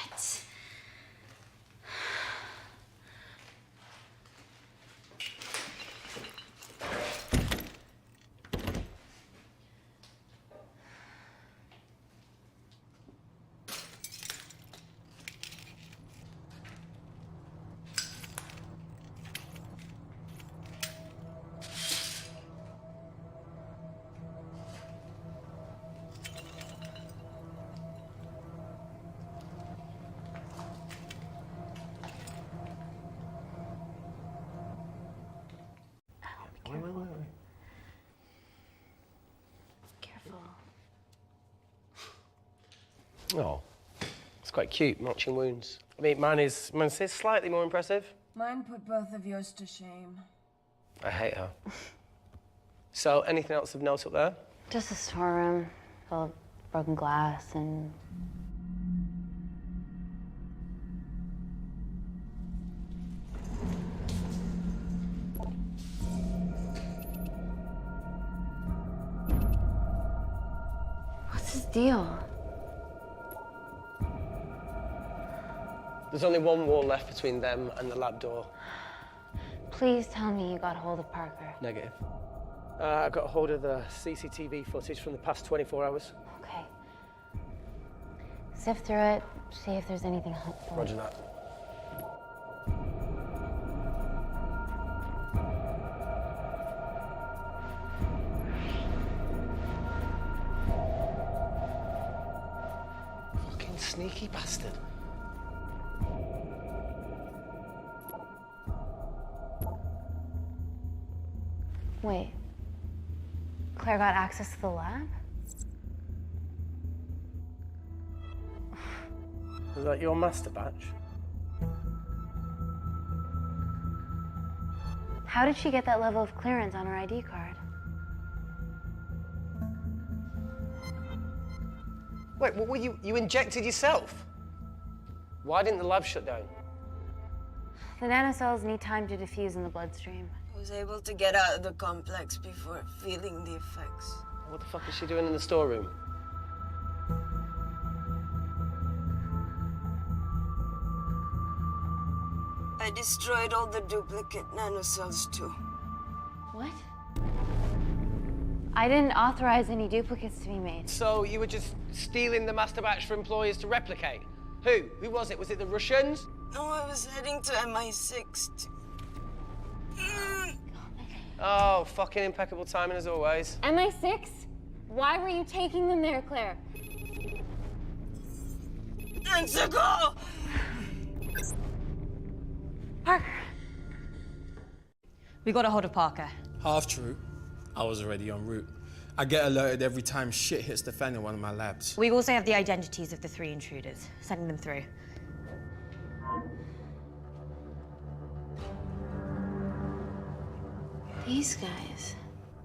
Oh, it's quite cute, matching wounds. I mean, mine's slightly more impressive. Mine put both of yours to shame. I hate her. So, anything else of note up there? Just a storeroom full of broken glass and... What's his deal? There's only one wall left between them and the lab door. Please tell me you got hold of Parker. Negative. I got hold of the CCTV footage from the past 24 hours. Okay. Sift through it, see if there's anything helpful. Roger that. Fucking sneaky bastard. Wait. Claire got access to the lab? Was that your master batch? How did she get that level of clearance on her ID card? Wait, what were you injected yourself? Why didn't the lab shut down? The nanocells need time to diffuse in the bloodstream. I was able to get out of the complex before feeling the effects. What the fuck is she doing in the storeroom? I destroyed all the duplicate nanocells too. What? I didn't authorize any duplicates to be made. So you were just stealing the master batch for employers to replicate? Who? Who was it? Was it the Russians? No, I was heading to MI6 to... Oh, fucking impeccable timing as always. MI6? Why were you taking them there, Claire? Let's go! Parker. We got a hold of Parker. Half true. I was already en route. I get alerted every time shit hits the fan in one of my labs. We also have the identities of the 3 intruders. Sending them through. These guys.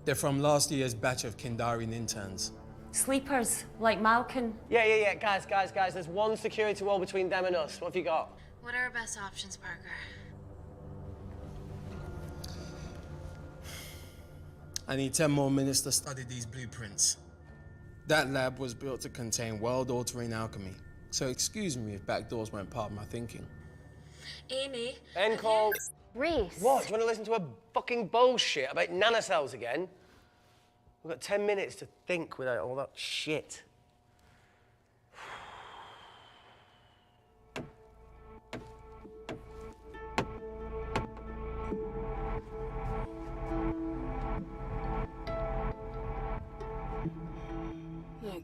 They're from last year's batch of Kindarian interns. Sleepers, like Malkin. Yeah. Guys. There's one security wall between them and us. What have you got? What are our best options, Parker? I need 10 more minutes to study these blueprints. That lab was built to contain world-altering alchemy. So excuse me if backdoors weren't part of my thinking. Amy. End call. Reese. What? Do you want to listen to a fucking bullshit about nanocells again? We've got 10 minutes to think without all that shit. Look,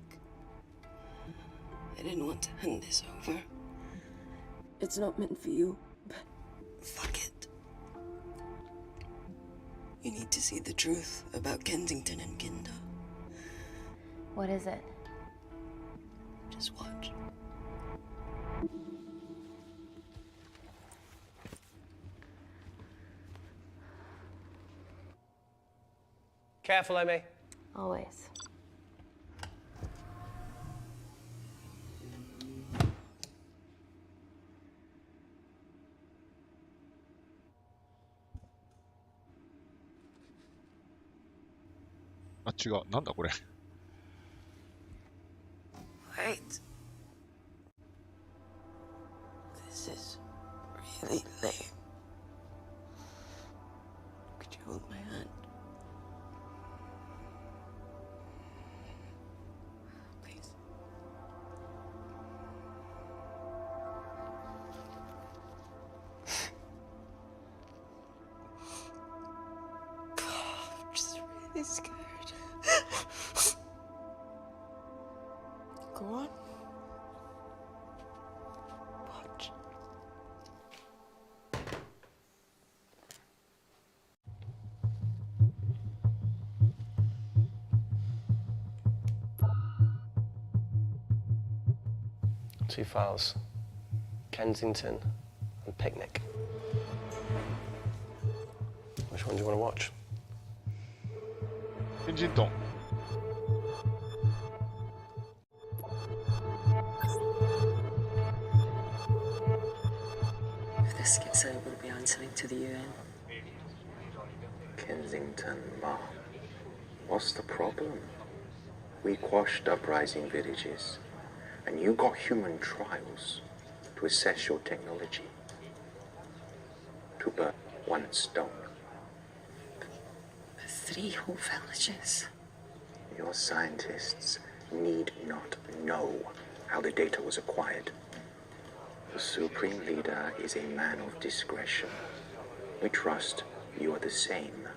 I didn't want to hand this over. It's not meant for you, but fuck it. You need to see the truth about Kensington and Kinder. What is it? Just watch. Careful, Amy. Always. Ah, 違う。なんだこれ。Wait. This is really lame. Could you hold my hand? Please. I'm just really scared. Go on. Watch. Two files. Kensington and Picnic. Which one do you want to watch? ケンジントン。If this gets out, we'll be answering to the UN. Kensington, Ma. What's the problem? We quashed uprising villages, and you got human trials to assess your technology. To burn one stone. 3 whole villages. Your scientists need not know how the data was acquired. The Supreme Leader is a man of discretion. We trust you are the same.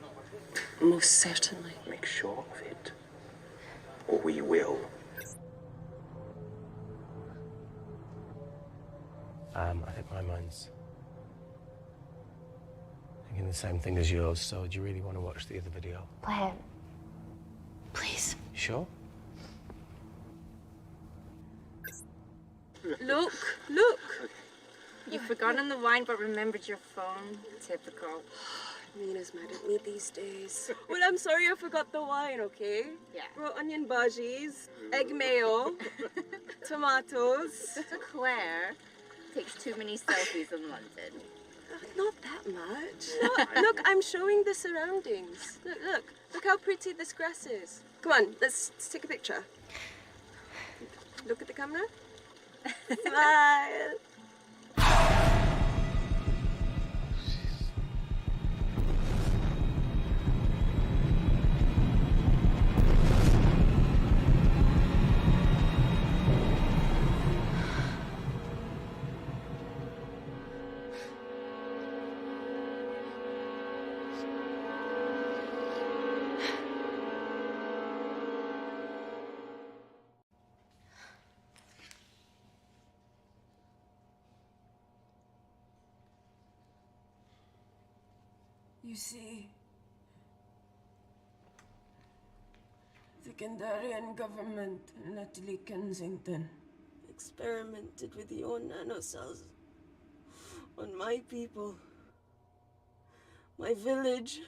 Most certainly. Make sure of it, or we will. I think my mind's thinking the same thing as yours, so do you really want to watch the other video? Plan. Please. You sure? Look, look! You've forgotten the wine but remembered your phone. Typical. Mina's mad at me these days. Well, I'm sorry I forgot the wine, okay? Yeah. Raw onion bhajis, egg mayo, tomatoes. Claire takes too many selfies in London. Not that much. Look, I'm showing the surroundings. Look how pretty this grass is. Come on, let's take a picture. Look at the camera. Smile. You see, the Kandarian government and Natalie Kensington experimented with your nanocells on my people, my village,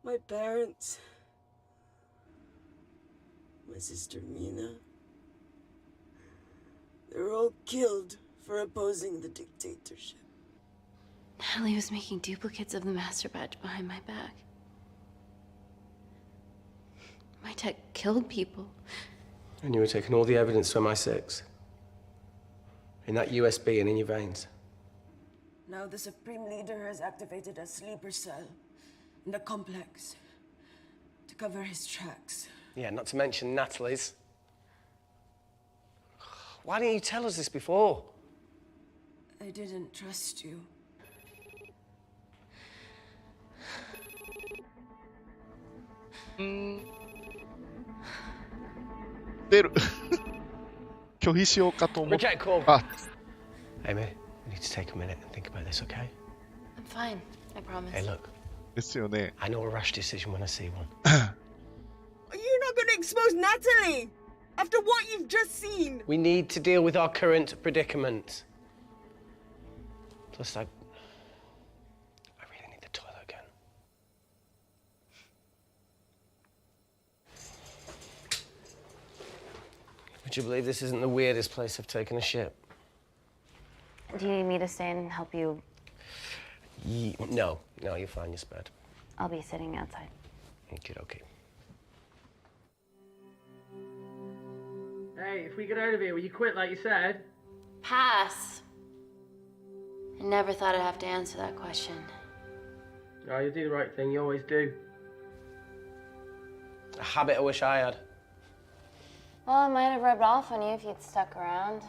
my parents, my sister Mina. They were all killed for opposing the dictatorship. Natalie was making duplicates of the master badge behind my back. My tech killed people. And you were taking all the evidence from MI6? In that USB and in your veins? Now the Supreme Leader has activated a sleeper cell in the complex To cover his tracks. Yeah, not to mention Natalie's. Why didn't you tell us this before? I didn't trust you. 出る。拒否しようかと思っ Reject call. あ、Amy, we need to take a minute and think about this, okay? I'm fine, I promise. Hey, look. ですよね。 I know a rash decision when I see one. You're not gonna expose Natalie! After what you've just seen! We need to deal with our current predicament. Plus, I really need the toilet again. Would you believe this isn't the weirdest place I've taken a shit? Do you need me to stay and help you? No, you're fine, you're spared. I'll be sitting outside. Okay, okay. Hey, if we get out of here, will you quit like you said? Pass. I never thought I'd have to answer that question. Oh, you do the right thing, you always do. A habit I wish I had. Well, it might have rubbed off on you if you'd stuck around.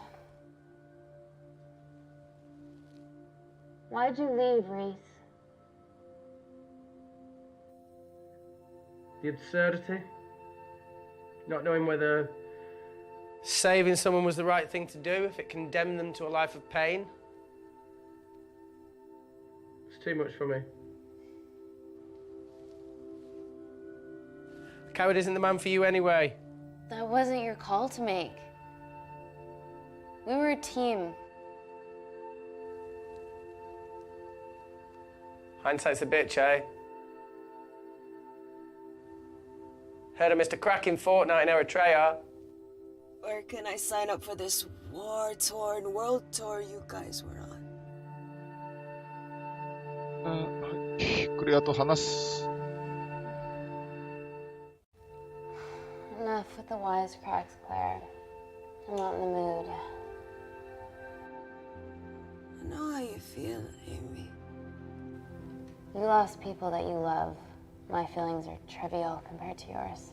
Why'd you leave, Reese? The absurdity. Not knowing whether... Saving someone was the right thing to do if it condemned them to a life of pain. It's too much for me. A coward isn't the man for you anyway. That wasn't your call to make. We were a team. Hindsight's a bitch, eh? Heard of Mr. Cracking Fortnite in Eritrea. Where can I sign up for this war-torn world tour you guys were on? ゆっくりあと話す。 Enough with the wisecracks, Claire. I'm not in the mood. I know how you feel, Amy. You lost people that you love. My feelings are trivial compared to yours.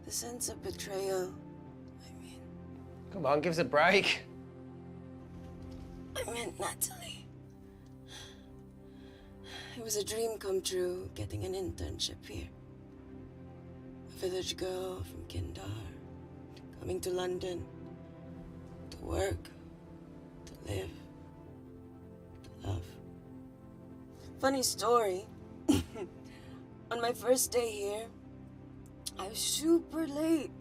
The sense of betrayal. Come on, give us a break. I meant Natalie. It was a dream come true, getting an internship here. A village girl from Kindar, coming to London, to work, to live, to love. Funny story. On my first day here, I was super late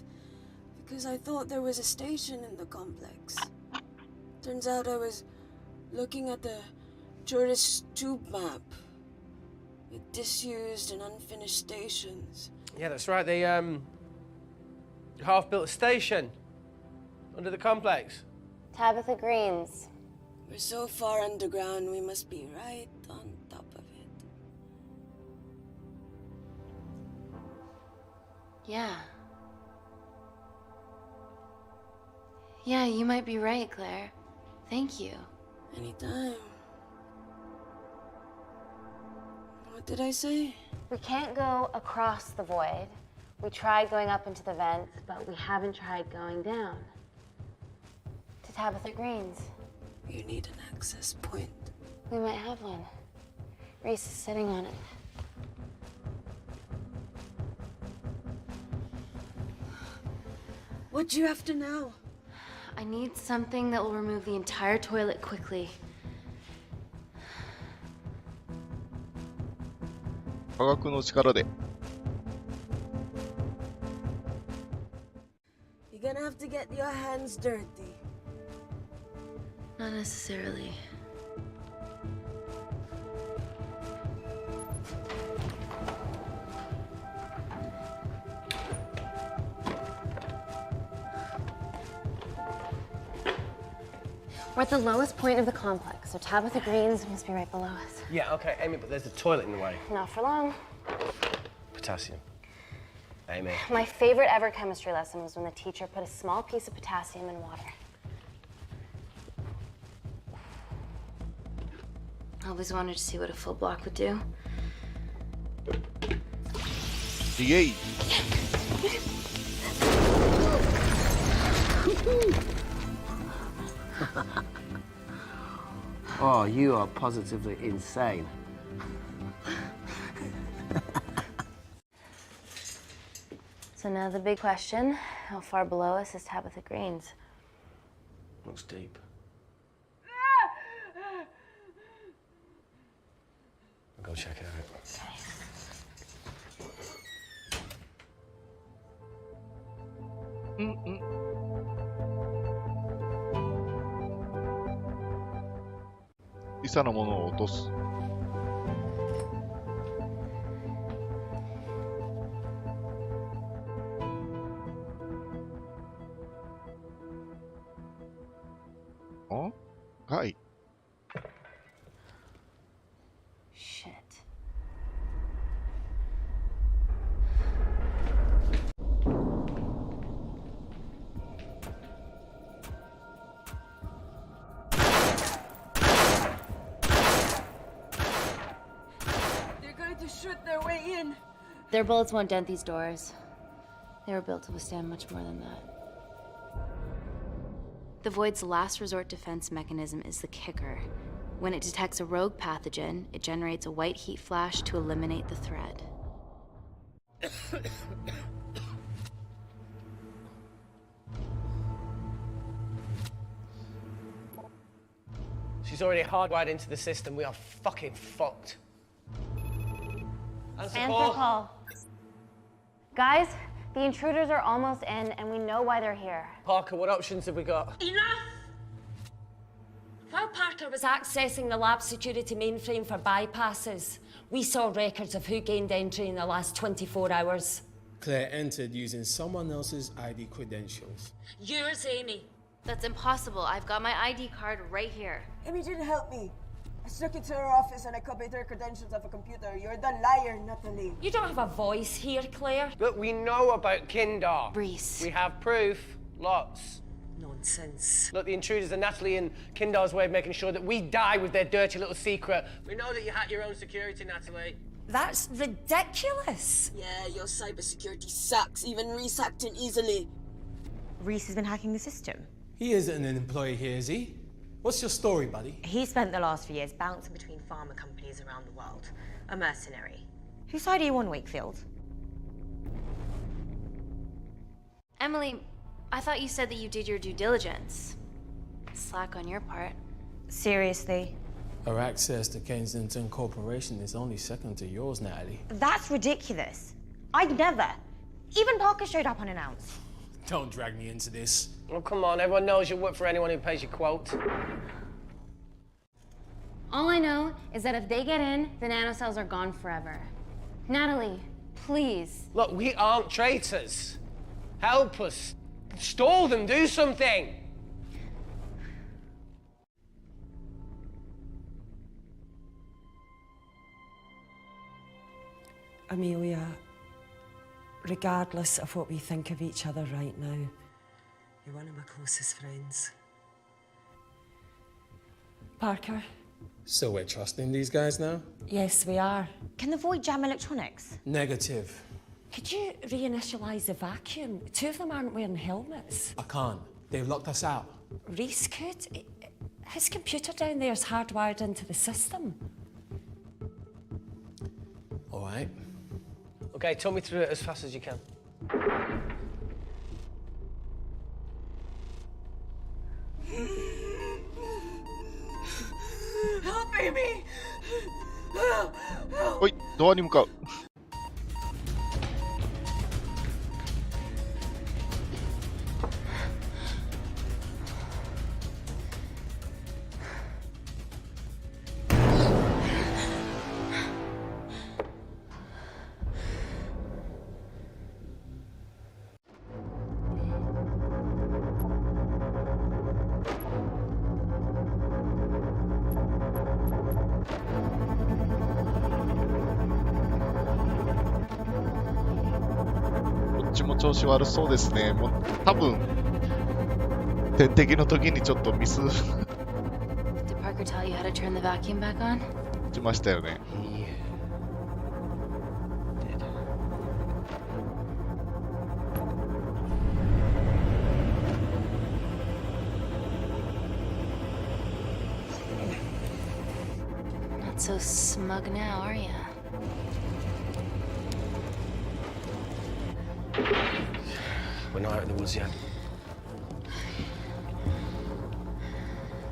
because I thought there was a station in the complex. Turns out I was looking at the tourist tube map with disused and unfinished stations. Yeah, that's right. They half-built a station under the complex. Tabitha Greens. We're so far underground, we must be right on top of it. Yeah. Yeah, you might be right, Claire. Thank you. Anytime. What did I say? We can't go across the void. We tried going up into the vents, but we haven't tried going down. To Tabitha Greens. You need an access point. We might have one. Reese is sitting on it. What do you have to know? I need something that will remove the entire toilet quickly. 科学の力で。 You're gonna have to get your hands dirty. Not necessarily. We're at the lowest point of the complex, so Tabitha Greens must be right below us. Yeah, okay, Amy, but there's a toilet in the way. Not for long. Potassium. Amy. My favorite ever chemistry lesson was when the teacher put a small piece of potassium in water. I always wanted to see what a full block would do. イエイ。Oh, you are positively insane. So now the big question, how far below us is Tabitha Green's? Looks deep. I'll go check it out. Mm-mm. 小さなものを落とす。あ？はい。Shit. They're going to shoot their way in. Their bullets won't dent these doors. They were built to withstand much more than that. The Void's last resort defense mechanism is the kicker. When it detects a rogue pathogen, it generates a white heat flash to eliminate the threat. She's already hardwired into the system. We are fucking fucked. Answer call. Guys, the intruders are almost in, and we know why they're here. Parker, what options have we got? Enough! While Parker was accessing the lab security mainframe for bypasses, we saw records of who gained entry in the last 24 hours. Claire entered using someone else's ID credentials. Yours, Amy. That's impossible. I've got my ID card right here. Amy didn't help me. I snuck into her office and I copied her credentials off a computer. You're the liar, Natalie. You don't have a voice here, Claire. Look, we know about Kindar. Reese. We have proof. Lots. Nonsense. Look, the intruders are Natalie and Kindar's way of making sure that we die with their dirty little secret. We know that you hack your own security, Natalie. That's ridiculous. Yeah, your cybersecurity sucks. Even Reese hacked in easily. Reese has been hacking the system. He isn't an employee here, is he? What's your story, buddy? He spent the last few years Bouncing between pharma companies around the world. A mercenary. Whose side are you on, Wakefield? Emily, I thought you said that you did your due diligence. Slack on your part. Seriously? Our access to Kensington Corporation is only second to yours, Natalie. That's ridiculous. I'd never. Even Parker showed up unannounced. Don't drag me into this. Oh, come on. Everyone knows you work for anyone who pays your quote. All I know is that if they get in, the nanocells are gone forever. Natalie, please. Look, we aren't traitors. Help us. Stall them. Do something. Amelia, regardless of what we think of each other right now, you're one of my closest friends. Parker? So we're trusting these guys now? Yes, we are. Can the Void jam electronics? Negative. Could you reinitialize the vacuum? Two of them aren't wearing helmets. I can't. They've locked us out. Reese could. His computer down there is hardwired into the system. All right. Okay, talk me through it as fast as you can. Help, Amy! おい、ドアに向かう。調子悪そうですね。もう多分点滴の時にちょっとミス Did Parker tell you how to turn the vacuum back on? しましたよね。so smug now, are ya? We're not out of the woods yet.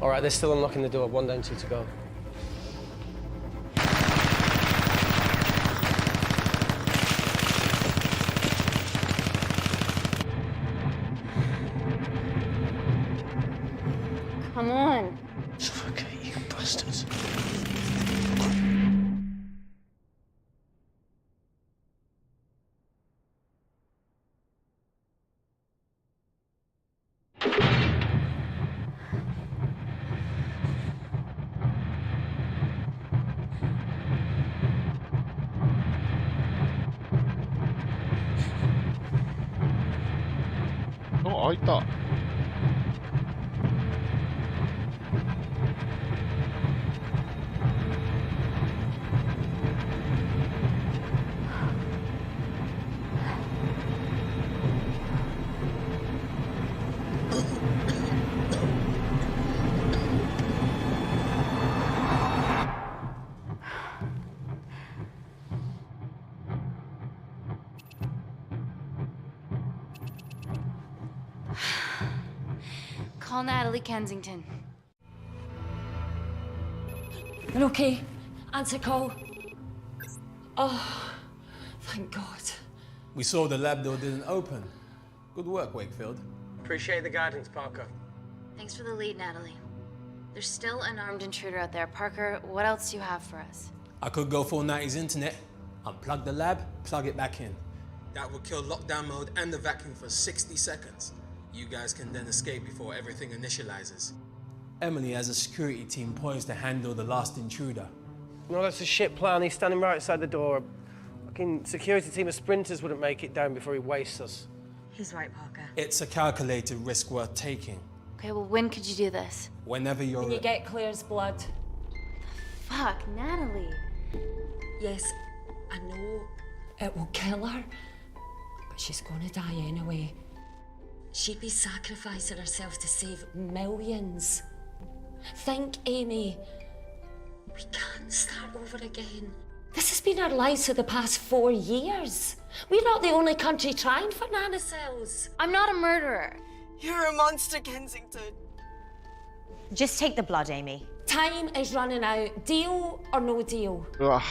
All right, they're still unlocking the door. 1 down, 2 to go. Come on. Okay, you bastards. Oh, 開いた。Call Natalie Kensington. You're okay? Answer call. Oh, thank God. We saw the lab door didn't open. Good work, Wakefield. Appreciate the guidance, Parker. Thanks for the lead, Natalie. There's still an armed intruder out there. Parker, what else do you have for us? I could go full 90s internet, unplug the lab, plug it back in. That would kill lockdown mode and the vacuum for 60 seconds. You guys can then escape before everything initializes. Emily has a security team poised to handle the last intruder. No, that's a shit plan. He's standing right outside the door. A fucking security team of sprinters wouldn't make it down before he wastes us. He's right, Parker. It's a calculated risk worth taking. Okay, well, when could you do this? Whenever you're... When you get Claire's blood. Fuck, Natalie. Yes, I know it will kill her, but she's gonna die anyway. She'd be sacrificing herself to save millions. Think, Amy. We can't start over again. This has been our lives for the past 4 years. We're not the only country trying for nanocells. I'm not a murderer. You're a monster, Kensington. Just take the blood, Amy. Time is running out. Deal or no deal? うわ。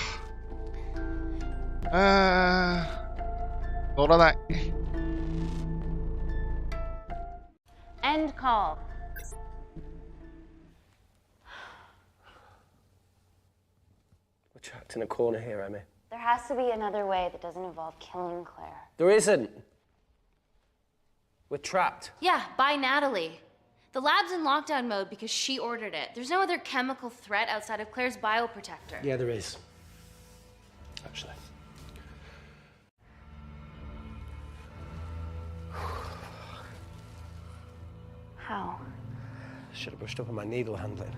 乗らない。End call. We're trapped in a corner here, Emmy. There has to be another way that doesn't involve killing Claire. There isn't. We're trapped. Yeah, by Natalie. The lab's in lockdown mode because she ordered it. There's no other chemical threat outside of Claire's bioprotector. Yeah, there is. Actually. How? Should have brushed up on my needle handling.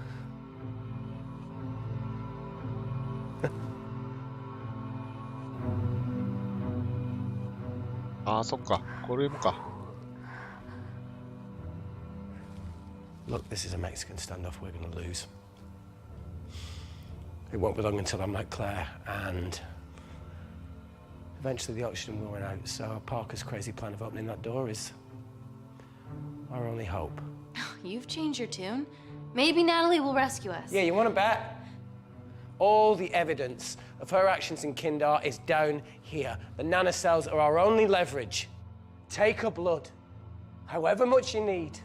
ああ、そっか。これもか。Look, this is a Mexican standoff we're going to lose. It won't be long until I'm like Claire, and eventually the oxygen will run out, so Parker's crazy plan of opening that door is our only hope. You've changed your tune. Maybe Natalie will rescue us. Yeah, you want to bet? All the evidence of her actions in Kindar is down here. The nanocells are our only leverage. Take her blood, however much you need.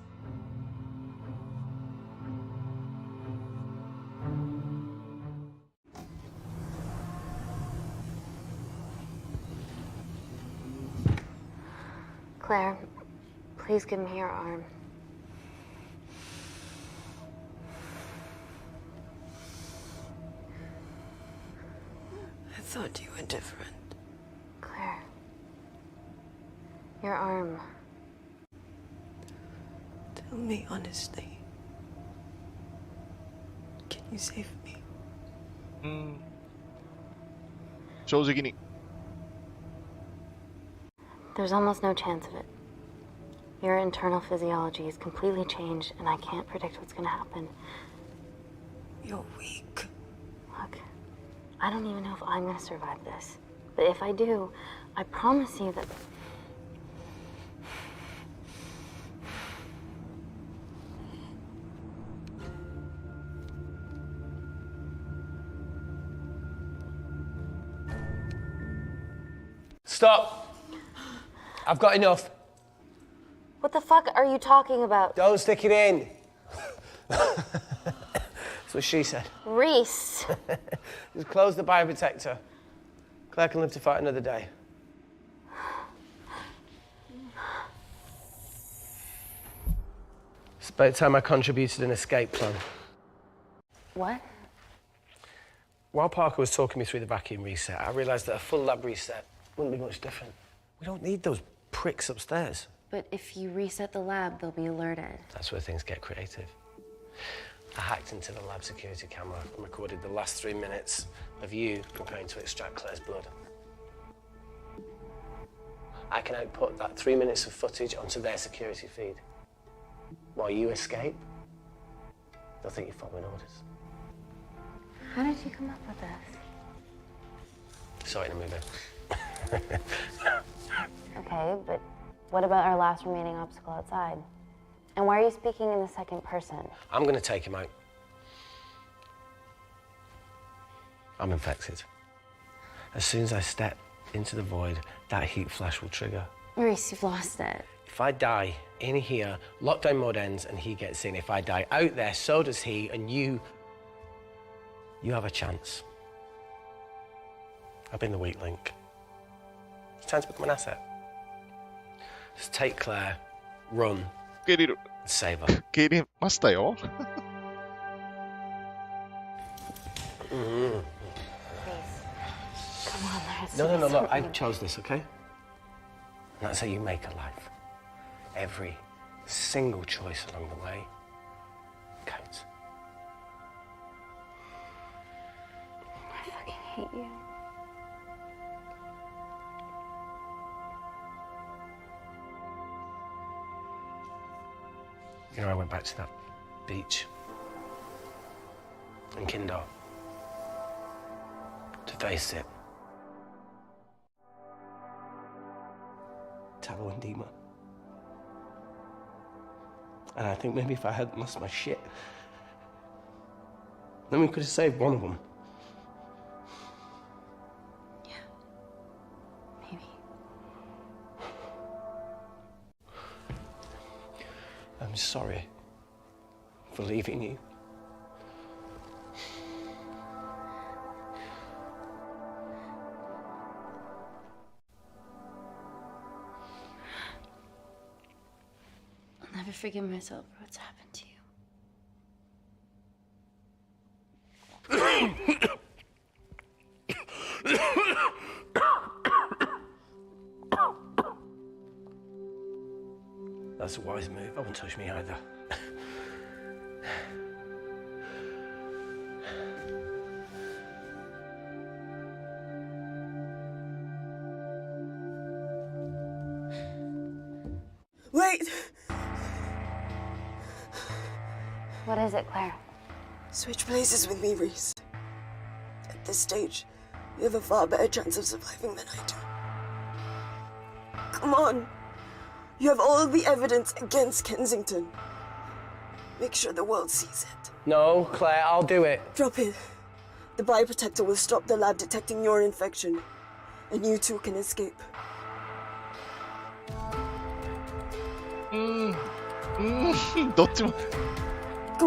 Claire, please give me your arm. I thought you were different. Claire. Your arm. Tell me honestly. Can you save me? 正直に。 There's almost no chance of it. Your internal physiology is completely changed, and I can't predict what's going to happen. You're weak. Look, I don't even know if I'm gonna survive this. But if I do, I promise you that... Stop! I've got enough. What the fuck are you talking about? Don't stick it in. That's what she said. Reese. Just close the bioprotector. Claire can live to fight another day. It's about time I contributed an escape plan. What? While Parker was talking me through the vacuum reset, I realised that a full lab reset wouldn't be much different. We don't need those pricks upstairs. But if you reset the lab, they'll be alerted. That's where things get creative. I hacked into the lab security camera and recorded the last 3 minutes of you preparing to extract Claire's blood. I can output that 3 minutes of footage onto their security feed. While you escape, they'll think you're following orders. How did you come up with this? Saw it in a movie. Okay, but what about our last remaining obstacle outside? And why are you speaking in the second person? I'm going to take him out. I'm infected. As soon as I step into the void, that heat flash will trigger. Reese, you've lost it. If I die in here, lockdown mode ends and he gets in. If I die out there, so does he, and you have a chance. I've been the weak link. It's time to become an asset. Just take Claire, run, save her. 受け入れましたよ。Come on, there's No, look, I chose this, okay? And that's how you make a life. Every single choice along the way counts. I fucking hate you. You know, I went back to that beach in Kindar to face it. Taro and Dima. And I think maybe if I hadn't lost my shit, then we could have saved one of them. Yeah. Maybe. I'm sorry for leaving you. I'll never forgive myself for what's happened to you. That's a wise move. I won't touch me either. Wait! What is it, Claire? Switch places with me, Reese. At this stage, you have a far better chance of surviving than I do. Come on. You have all the evidence against Kensington. Make sure the world sees it. No, Claire, I'll do it. Drop it. The bioprotector will stop the lab detecting your infection, and you two can escape. Come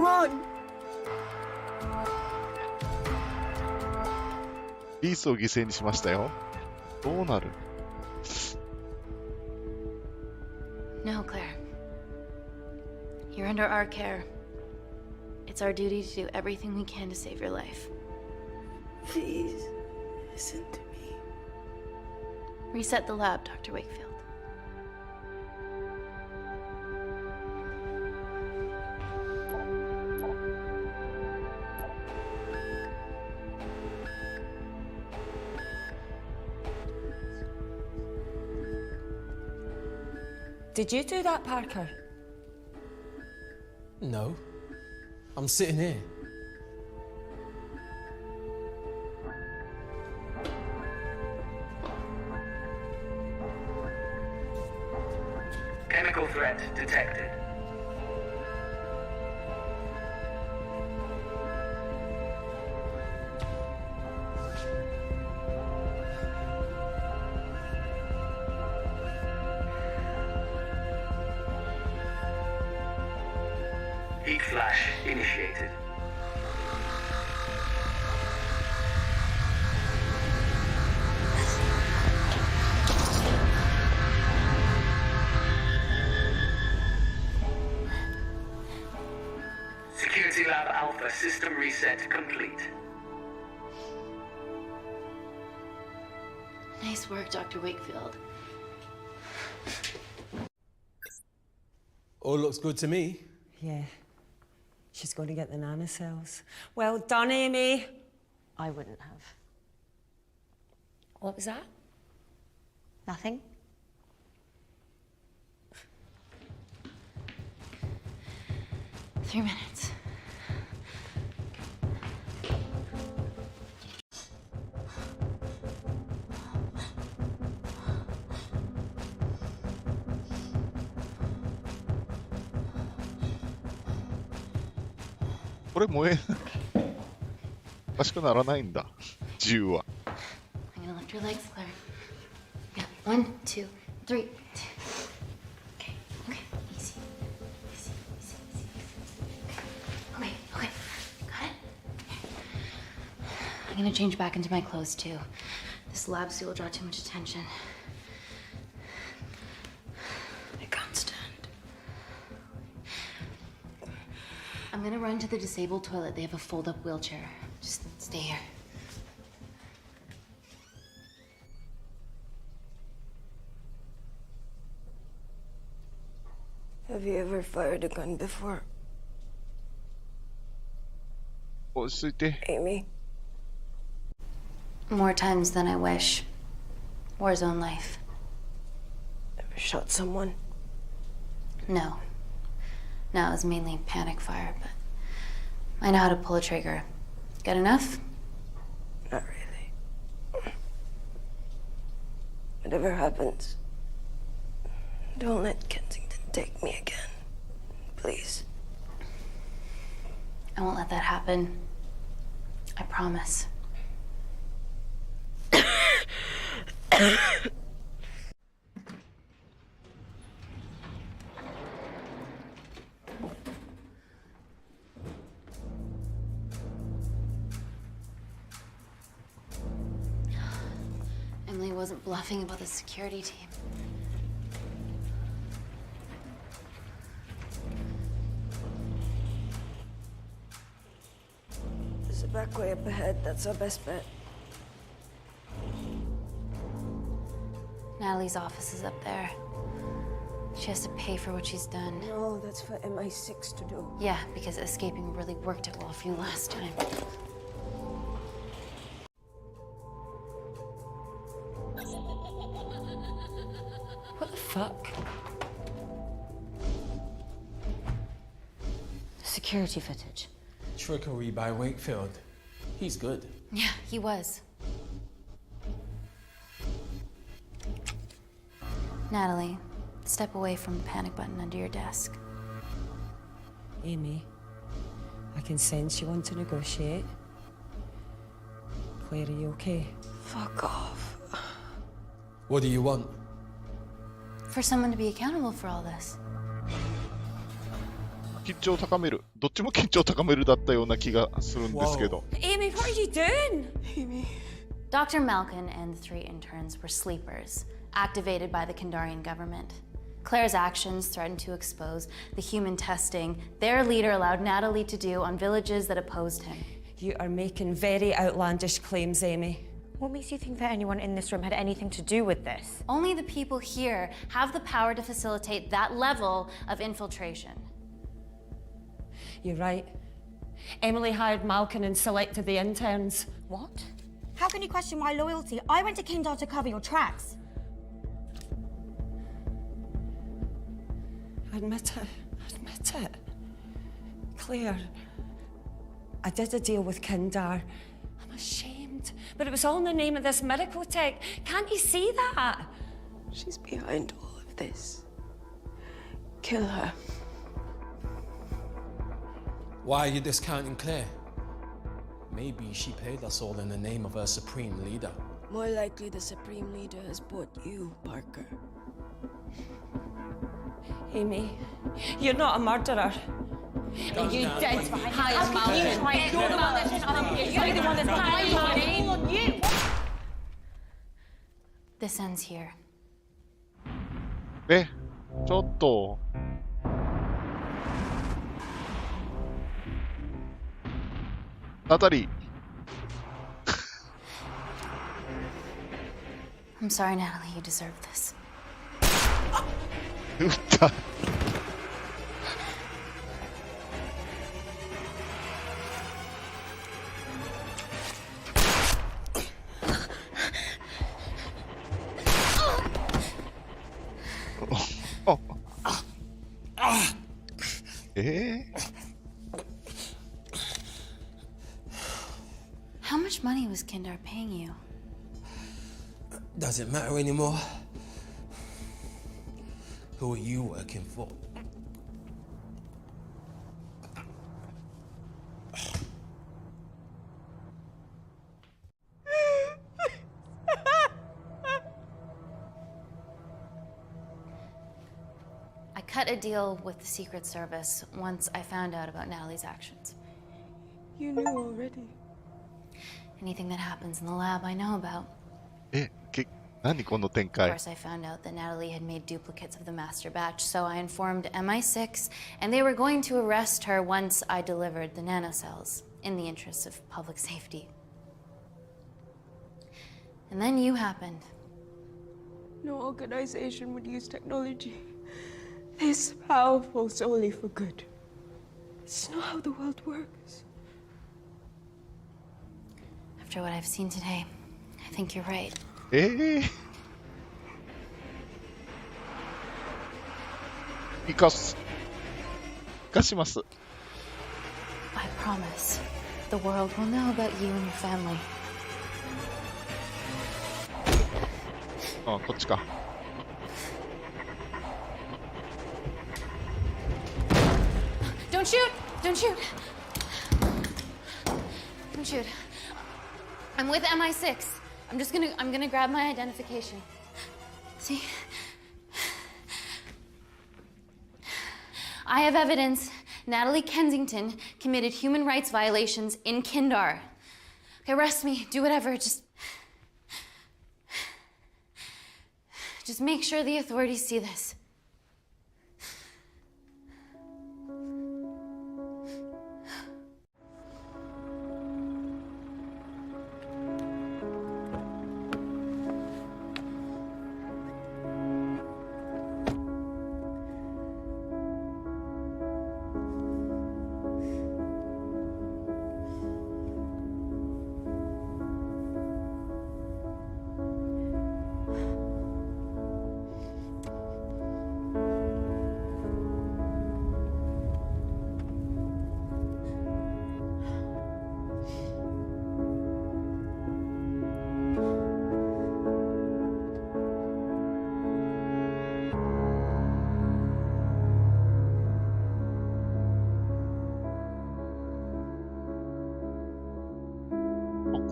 on! リースを犠牲にしましたよ。どうなる？ No, Claire. You're under our care. It's our duty to do everything we can to save your life. Please, listen to me. Reset the lab, Dr. Wakefield. Did you do that, Parker? No. I'm sitting here. Chemical threat detected. Heat flash initiated. Security Lab Alpha system reset complete. Nice work, Dr. Wakefield. All looks good to me. Yeah. She's going to get the nanocells. Well done, Amy. I wouldn't have. What was that? Nothing? Three minutes.これ燃えおかしくならないんだ、銃は。I'm gonna lift your legs, Claire. Yeah, 1, 2, 3. Okay, okay, easy. Easy, easy, easy. Okay, okay, got it? I'm gonna change back into my clothes too. This lab suit will draw too much attention. I can't stand. I'm gonna run to the disabled toilet. They have a fold-up wheelchair. Just stay here. Have you ever fired a gun before? 落ち着いて。Amy? More times than I wish. War zone life. Ever shot someone? No. No, it was mainly panic fire, but I know how to pull a trigger. Good enough? Not really. Whatever happens, don't let Kensington take me again. Please. I won't let that happen. I promise. Emily wasn't bluffing about the security team. There's a back way up ahead. That's our best bet. Natalie's office is up there. She has to pay for what she's done. No, that's for MI6 to do. Yeah, because escaping really worked it well for you last time. What the fuck? Security footage. Trickery by Wakefield. He's good. Yeah, he was. Natalie, step away from the panic button under your desk. Amy, I can sense you want to negotiate. Claire, are you okay? Fuck off. What do you want? For someone to be accountable for all this. 緊張を高める。どっちも緊張を高めるだったような気がするんですけど。Amy, what are you doing? Amy. Dr. Malkin and the 3 interns were sleepers, activated by the Kandarian government. Claire's actions threatened to expose the human testing their leader allowed Natalie to do on villages that opposed him. You are making very outlandish claims, Amy. What makes you think that anyone in this room had anything to do with this? Only the people here have the power to facilitate that level of infiltration. You're right. Emily hired Malkin and selected the interns. What? How can you question my loyalty? I went to Kindar to cover your tracks. Admit it. Admit it. Claire, I did a deal with Kindar. I'm ashamed, but it was all in the name of this miracle tech. Can't you see that? She's behind all of this. kill her. Why are you discounting Claire? Maybe she paid us all in the name of her supreme leader. More likely the Supreme Leader has bought you, Parker. Amy, you're not a murderer. Guns You down, did. Wendy. How can you try and you're the one that's You're the one that's lying on you. This ends here. ちょっと。ナタリー。I'm sorry, Natalie. You deserve this. 撃った。How much money was Kindar paying you? Does it matter anymore? Who are you working for? I cut a deal with the Secret Service once I found out about Natalie's actions. You knew already. Anything that happens in the lab, I know about. 何この展 Of 開。 course, I found out that Natalie had made duplicates of the master batch, so I informed MI6, and they were going to arrest her once I delivered the nanocells, in the interests of public safety. And then you happened. No organization would use technology this powerful solely for good. It's not how the world works. After what I've seen today, I think you're right. 生かします。I promise, the world will know about you and your family. あ、こっちか。Don't shoot! Don't shoot! Don't shoot. I'm with MI6. I'm gonna grab my identification. See? I have evidence Natalie Kensington committed human rights violations in Kindar. Arrest me, do whatever, just make sure the authorities see this.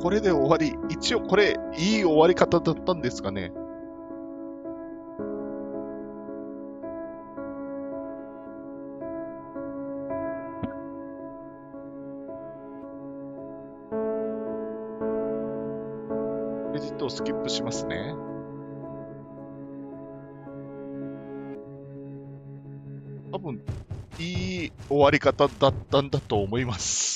これで終わり。一応これ、いい終わり方だったんですかね。クレジットをスキップしますね。多分、いい終わり方だったんだと思います。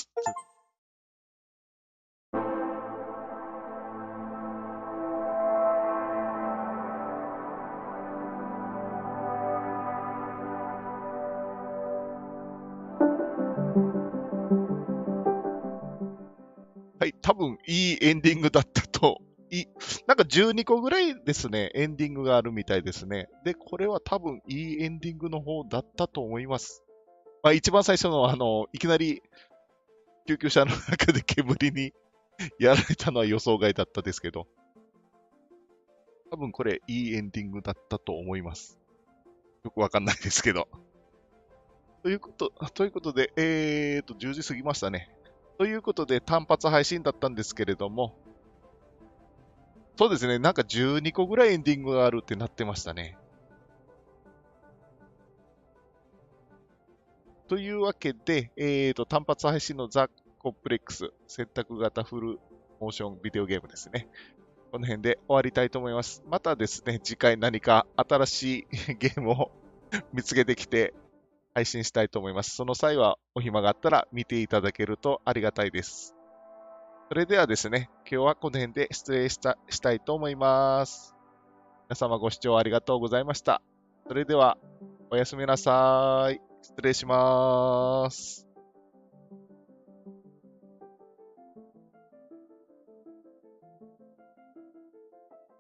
多分いいエンディングだったと。なんか12個ぐらいですね、エンディングがあるみたいですね。で、これは多分いいエンディングの方だったと思います。まあ、一番最初のいきなり救急車の中で煙にやられたのは予想外だったですけど、多分これいいエンディングだったと思います。よくわかんないですけど。ということで、10時過ぎましたね。ということで、単発配信だったんですけれども、そうですね、なんか12個ぐらいエンディングがあるってなってましたね。というわけで、単発配信のザ・コンプレックス選択型フルモーションビデオゲームですね。この辺で終わりたいと思います。またですね、次回何か新しいゲームを見つけてきて配信したいと思います。その際はお暇があったら見ていただけるとありがたいです。それではですね、今日はこの辺で失礼したいと思います。皆様ご視聴ありがとうございました。それではおやすみなさい。失礼します。